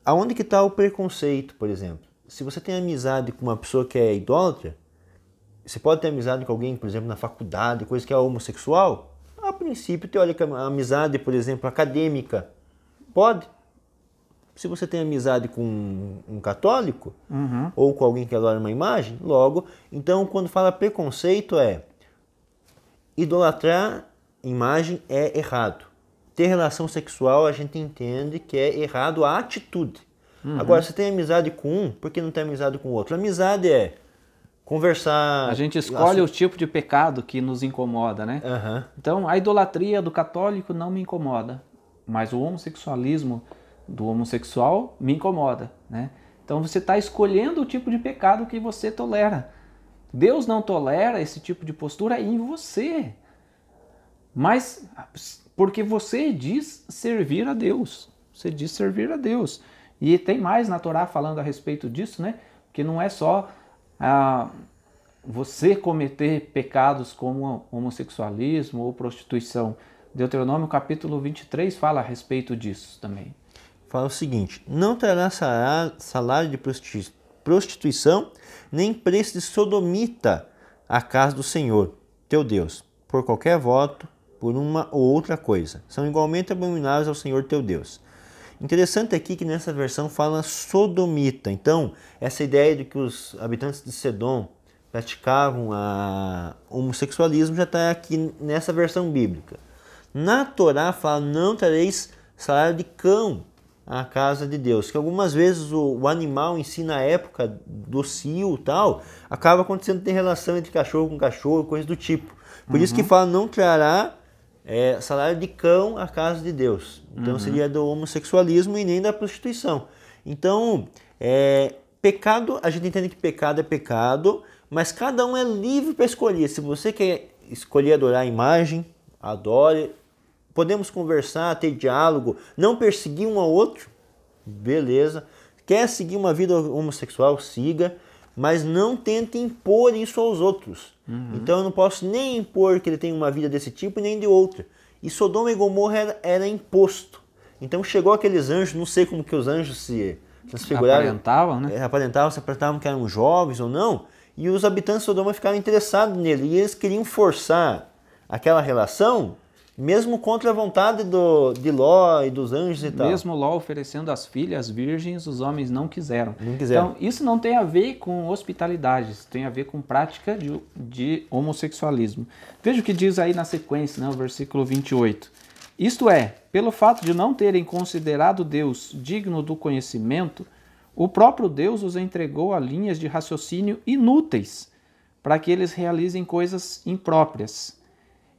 aonde que está o preconceito, por exemplo? Se você tem amizade com uma pessoa que é idólatra, você pode ter amizade com alguém, por exemplo, na faculdade, coisa que é homossexual? A princípio, teoricamente, a amizade, por exemplo, acadêmica, pode. Se você tem amizade com um católico, ou com alguém que adora uma imagem, logo. Então, quando fala preconceito, idolatrar imagem é errado. Ter relação sexual, a gente entende que é errado a atitude. Agora, você tem amizade com um, por que não tem amizade com o outro? Amizade é conversar... A gente escolhe o tipo de pecado que nos incomoda, né? Então, a idolatria do católico não me incomoda, mas o homossexualismo do homossexual me incomoda, né? Então, você está escolhendo o tipo de pecado que você tolera. Deus não tolera esse tipo de postura em você, mas porque você diz servir a Deus. Você diz servir a Deus. E tem mais na Torá falando a respeito disso, né? Que não é só você cometer pecados como homossexualismo ou prostituição. Deuteronômio capítulo 23 fala a respeito disso também. Fala o seguinte: não trará salário de prostituição, nem preço de sodomita à casa do Senhor, teu Deus, por qualquer voto, por uma ou outra coisa. São igualmente abomináveis ao Senhor teu Deus. Interessante aqui que nessa versão fala sodomita. Então, essa ideia de que os habitantes de Sedom praticavam homossexualismo já está aqui nessa versão bíblica. Na Torá fala, não trareis salário de cão à casa de Deus. Que algumas vezes o animal em si, na época do cio e tal, acaba acontecendo ter relação entre cachorro com cachorro, coisa do tipo. Por isso que fala, não trará salário de cão à casa de Deus. Então seria do homossexualismo e nem da prostituição. Então, pecado, a gente entende que pecado é pecado, mas cada um é livre para escolher. Se você quer escolher adorar a imagem, adore. Podemos conversar, ter diálogo, não perseguir um ao outro, beleza. Quer seguir uma vida homossexual, siga, mas não tente impor isso aos outros. Então eu não posso nem impor que ele tem uma vida desse tipo, nem de outra. E Sodoma e Gomorra era imposto. Então chegou aqueles anjos, não sei como que os anjos se transfiguraram. Aparentavam, né? Se aparentavam que eram jovens ou não. E os habitantes de Sodoma ficaram interessados nele. E eles queriam forçar aquela relação, mesmo contra a vontade de Ló e dos anjos e tal. Mesmo Ló oferecendo as filhas virgens, os homens não quiseram. Não quiseram. Então, isso não tem a ver com hospitalidade, isso tem a ver com prática de homossexualismo. Veja o que diz aí na sequência, né, o versículo 28. Isto é, pelo fato de não terem considerado Deus digno do conhecimento, o próprio Deus os entregou a linhas de raciocínio inúteis, para que eles realizem coisas impróprias.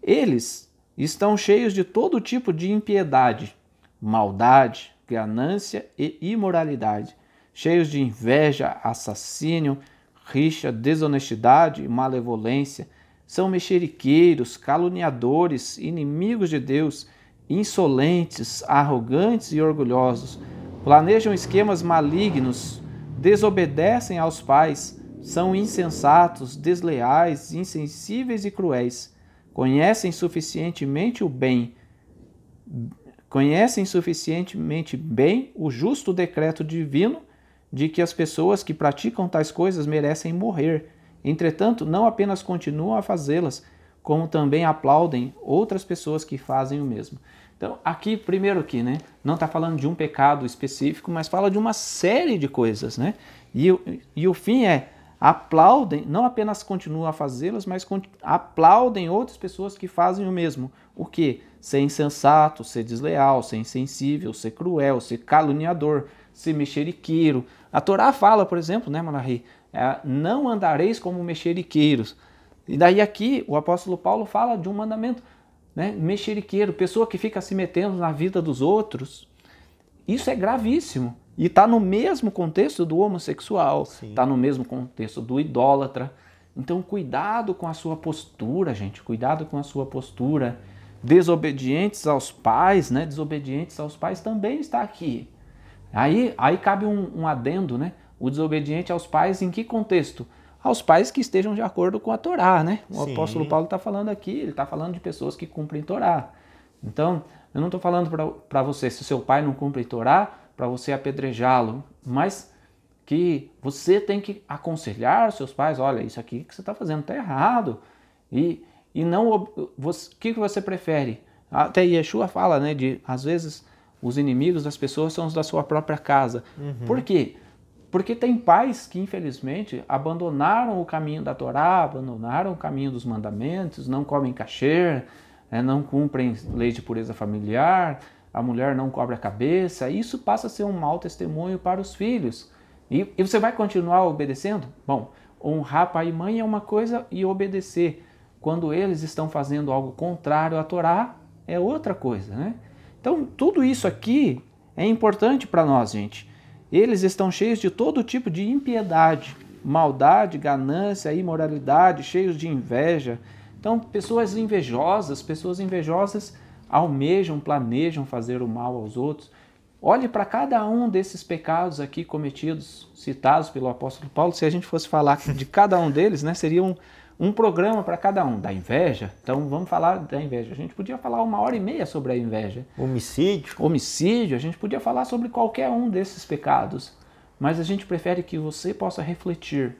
Eles estão cheios de todo tipo de impiedade, maldade, ganância e imoralidade, cheios de inveja, assassínio, rixa, desonestidade e malevolência. São mexeriqueiros, caluniadores, inimigos de Deus, insolentes, arrogantes e orgulhosos. Planejam esquemas malignos, desobedecem aos pais, são insensatos, desleais, insensíveis e cruéis. Conhecem suficientemente bem o justo decreto divino de que as pessoas que praticam tais coisas merecem morrer. Entretanto, não apenas continuam a fazê-las, como também aplaudem outras pessoas que fazem o mesmo. Então, aqui, primeiro aqui, né, não está falando de um pecado específico, mas fala de uma série de coisas, né? E o fim é, aplaudem, não apenas continuam a fazê-las, mas aplaudem outras pessoas que fazem o mesmo. O quê? Ser insensato, ser desleal, ser insensível, ser cruel, ser caluniador, ser mexeriqueiro. A Torá fala, por exemplo, né, Malachi, não andareis como mexeriqueiros. E daí aqui o apóstolo Paulo fala de um mandamento, né, mexeriqueiro, pessoa que fica se metendo na vida dos outros. Isso é gravíssimo. E está no mesmo contexto do homossexual, está no mesmo contexto do idólatra. Então, cuidado com a sua postura, gente, cuidado com a sua postura. Desobedientes aos pais, né? Desobedientes aos pais também está aqui. Aí cabe um adendo, né? O desobediente aos pais em que contexto? Aos pais que estejam de acordo com a Torá, né? O apóstolo Paulo está falando aqui, ele está falando de pessoas que cumprem Torá. Então, eu não estou falando para você, se seu pai não cumpre Torá, para você apedrejá-lo, mas que você tem que aconselhar seus pais, olha, isso aqui que você está fazendo está errado. E não, o que você prefere? Até Yeshua fala, né, de às vezes os inimigos das pessoas são os da sua própria casa. Por quê? Porque tem pais que, infelizmente, abandonaram o caminho da Torá, abandonaram o caminho dos mandamentos, não comem kasher, não cumprem lei de pureza familiar, a mulher não cobre a cabeça. Isso passa a ser um mau testemunho para os filhos. E você vai continuar obedecendo? Bom, honrar pai e mãe é uma coisa e obedecer quando eles estão fazendo algo contrário à Torá é outra coisa, né? Então, tudo isso aqui é importante para nós, gente. Eles estão cheios de todo tipo de impiedade, maldade, ganância, imoralidade, cheios de inveja. Então, pessoas invejosas almejam, planejam fazer o mal aos outros. Olhe para cada um desses pecados aqui cometidos, citados pelo apóstolo Paulo. Se a gente fosse falar de cada um deles, né, seria um programa para cada um. Da inveja, então vamos falar da inveja. A gente podia falar 1h30 sobre a inveja. Homicídio, a gente podia falar sobre qualquer um desses pecados. Mas a gente prefere que você possa refletir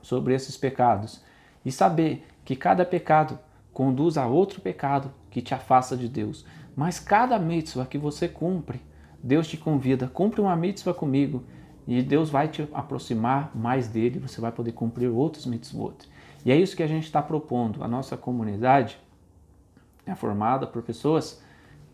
sobre esses pecados e saber que cada pecado conduz a outro pecado que te afasta de Deus. Mas cada mitzvah que você cumpre, Deus te convida, cumpre uma mitzvah comigo e Deus vai te aproximar mais dele, você vai poder cumprir outros mitzvot. E é isso que a gente está propondo. A nossa comunidade, é formada por pessoas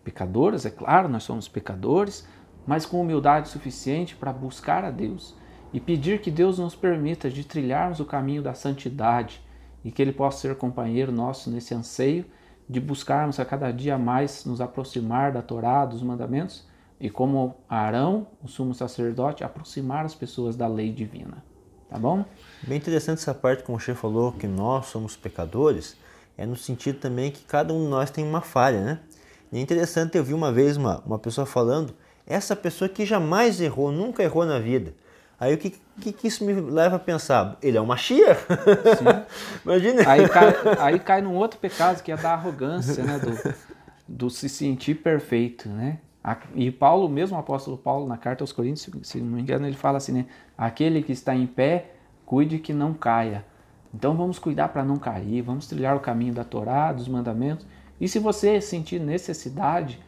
pecadoras, é claro, nós somos pecadores, mas com humildade suficiente para buscar a Deus e pedir que Deus nos permita de trilharmos o caminho da santidade e que Ele possa ser companheiro nosso nesse anseio de buscarmos a cada dia mais nos aproximar da Torá, dos mandamentos, e como Arão, o sumo sacerdote, aproximar as pessoas da lei divina. Tá bom? Bem interessante essa parte, como o Che falou, que nós somos pecadores, é no sentido também que cada um de nós tem uma falha, né? E é interessante, eu vi uma vez uma pessoa falando, essa pessoa que jamais errou, nunca errou na vida. Aí o que isso me leva a pensar? Ele é um Mashiach? Imagina. Aí cai num outro pecado, que é da arrogância, né? Do se sentir perfeito, né? E Paulo, mesmo o apóstolo Paulo, na carta aos Coríntios, se não me engano, ele fala assim, né? Aquele que está em pé, cuide que não caia. Então vamos cuidar para não cair, vamos trilhar o caminho da Torá, dos mandamentos. E se você sentir necessidade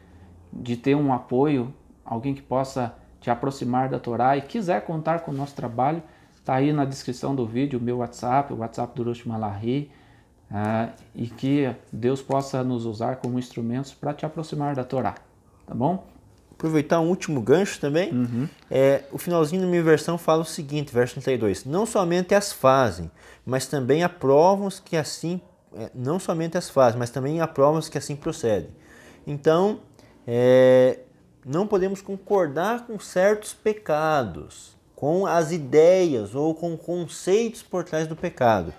de ter um apoio, alguém que possa te aproximar da Torá e quiser contar com o nosso trabalho, está aí na descrição do vídeo o meu WhatsApp, o WhatsApp do Rosh Malachi, e que Deus possa nos usar como instrumentos para te aproximar da Torá, tá bom? Aproveitar um último gancho também, o finalzinho da minha versão fala o seguinte, verso 32, não somente as fazem, mas também aprovam que assim, não somente as fazem, mas também aprovam que assim procedem. Então, não podemos concordar com certos pecados, com as ideias ou com conceitos por trás do pecado.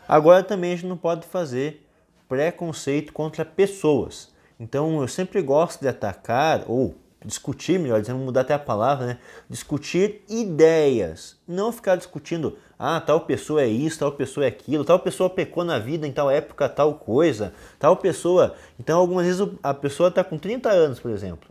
Agora também a gente não pode fazer preconceito contra pessoas. Então eu sempre gosto de atacar, ou discutir, melhor dizendo, mudar até a palavra, né? Discutir ideias, não ficar discutindo, tal pessoa é isso, tal pessoa é aquilo, tal pessoa pecou na vida em tal época, tal coisa, tal pessoa. Então algumas vezes a pessoa está com 30 anos, por exemplo,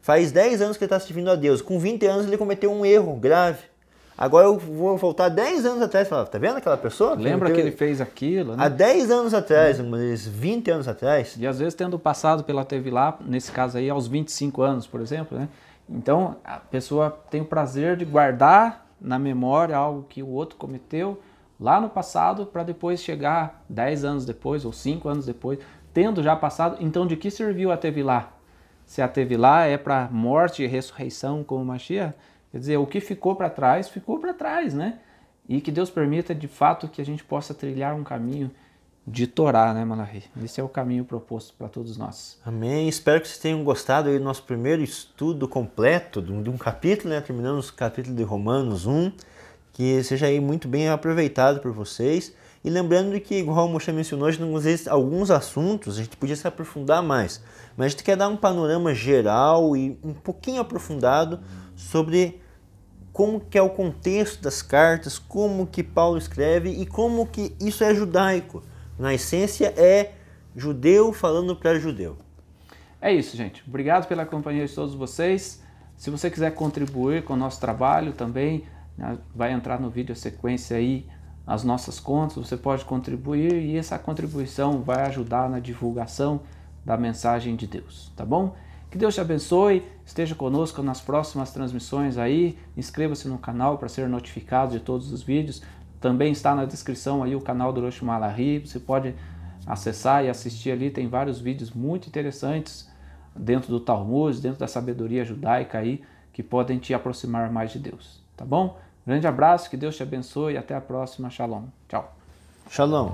faz 10 anos que ele está servindo a Deus, com 20 anos ele cometeu um erro grave. Agora eu vou voltar 10 anos atrás e falar, tá vendo aquela pessoa? Lembra que ele fez aquilo, né? Há 10 anos atrás, 20 anos atrás. E às vezes tendo passado pela Tevilá, nesse caso aí, aos 25 anos, por exemplo, né? Então a pessoa tem o prazer de guardar na memória algo que o outro cometeu lá no passado para depois chegar 10 anos depois ou 5 anos depois, tendo já passado. Então de que serviu a Tevilá? Se a Tevilá é para morte e ressurreição como Mashiach, quer dizer, o que ficou para trás, né? E que Deus permita, de fato, que a gente possa trilhar um caminho de Torá, né, Malachi? Esse é o caminho proposto para todos nós. Amém. Espero que vocês tenham gostado aí do nosso primeiro estudo completo de um capítulo, né? Terminamos o capítulo de Romanos 1, que seja aí muito bem aproveitado por vocês. E lembrando que, igual o Moshe mencionou, a gente, alguns assuntos a gente podia se aprofundar mais, mas a gente quer dar um panorama geral e um pouquinho aprofundado sobre como que é o contexto das cartas, como que Paulo escreve e como que isso é judaico. Na essência é judeu falando para judeu. É isso, gente. Obrigado pela companhia de todos vocês. Se você quiser contribuir com o nosso trabalho também, vai entrar no vídeo a sequência aí as nossas contas, você pode contribuir e essa contribuição vai ajudar na divulgação da mensagem de Deus, tá bom? Que Deus te abençoe, esteja conosco nas próximas transmissões aí, inscreva-se no canal para ser notificado de todos os vídeos, também está na descrição aí o canal do Rosh Malachi, você pode acessar e assistir ali, tem vários vídeos muito interessantes dentro do Talmud, dentro da sabedoria judaica aí, que podem te aproximar mais de Deus, tá bom? Grande abraço, que Deus te abençoe e até a próxima. Shalom. Tchau. Shalom.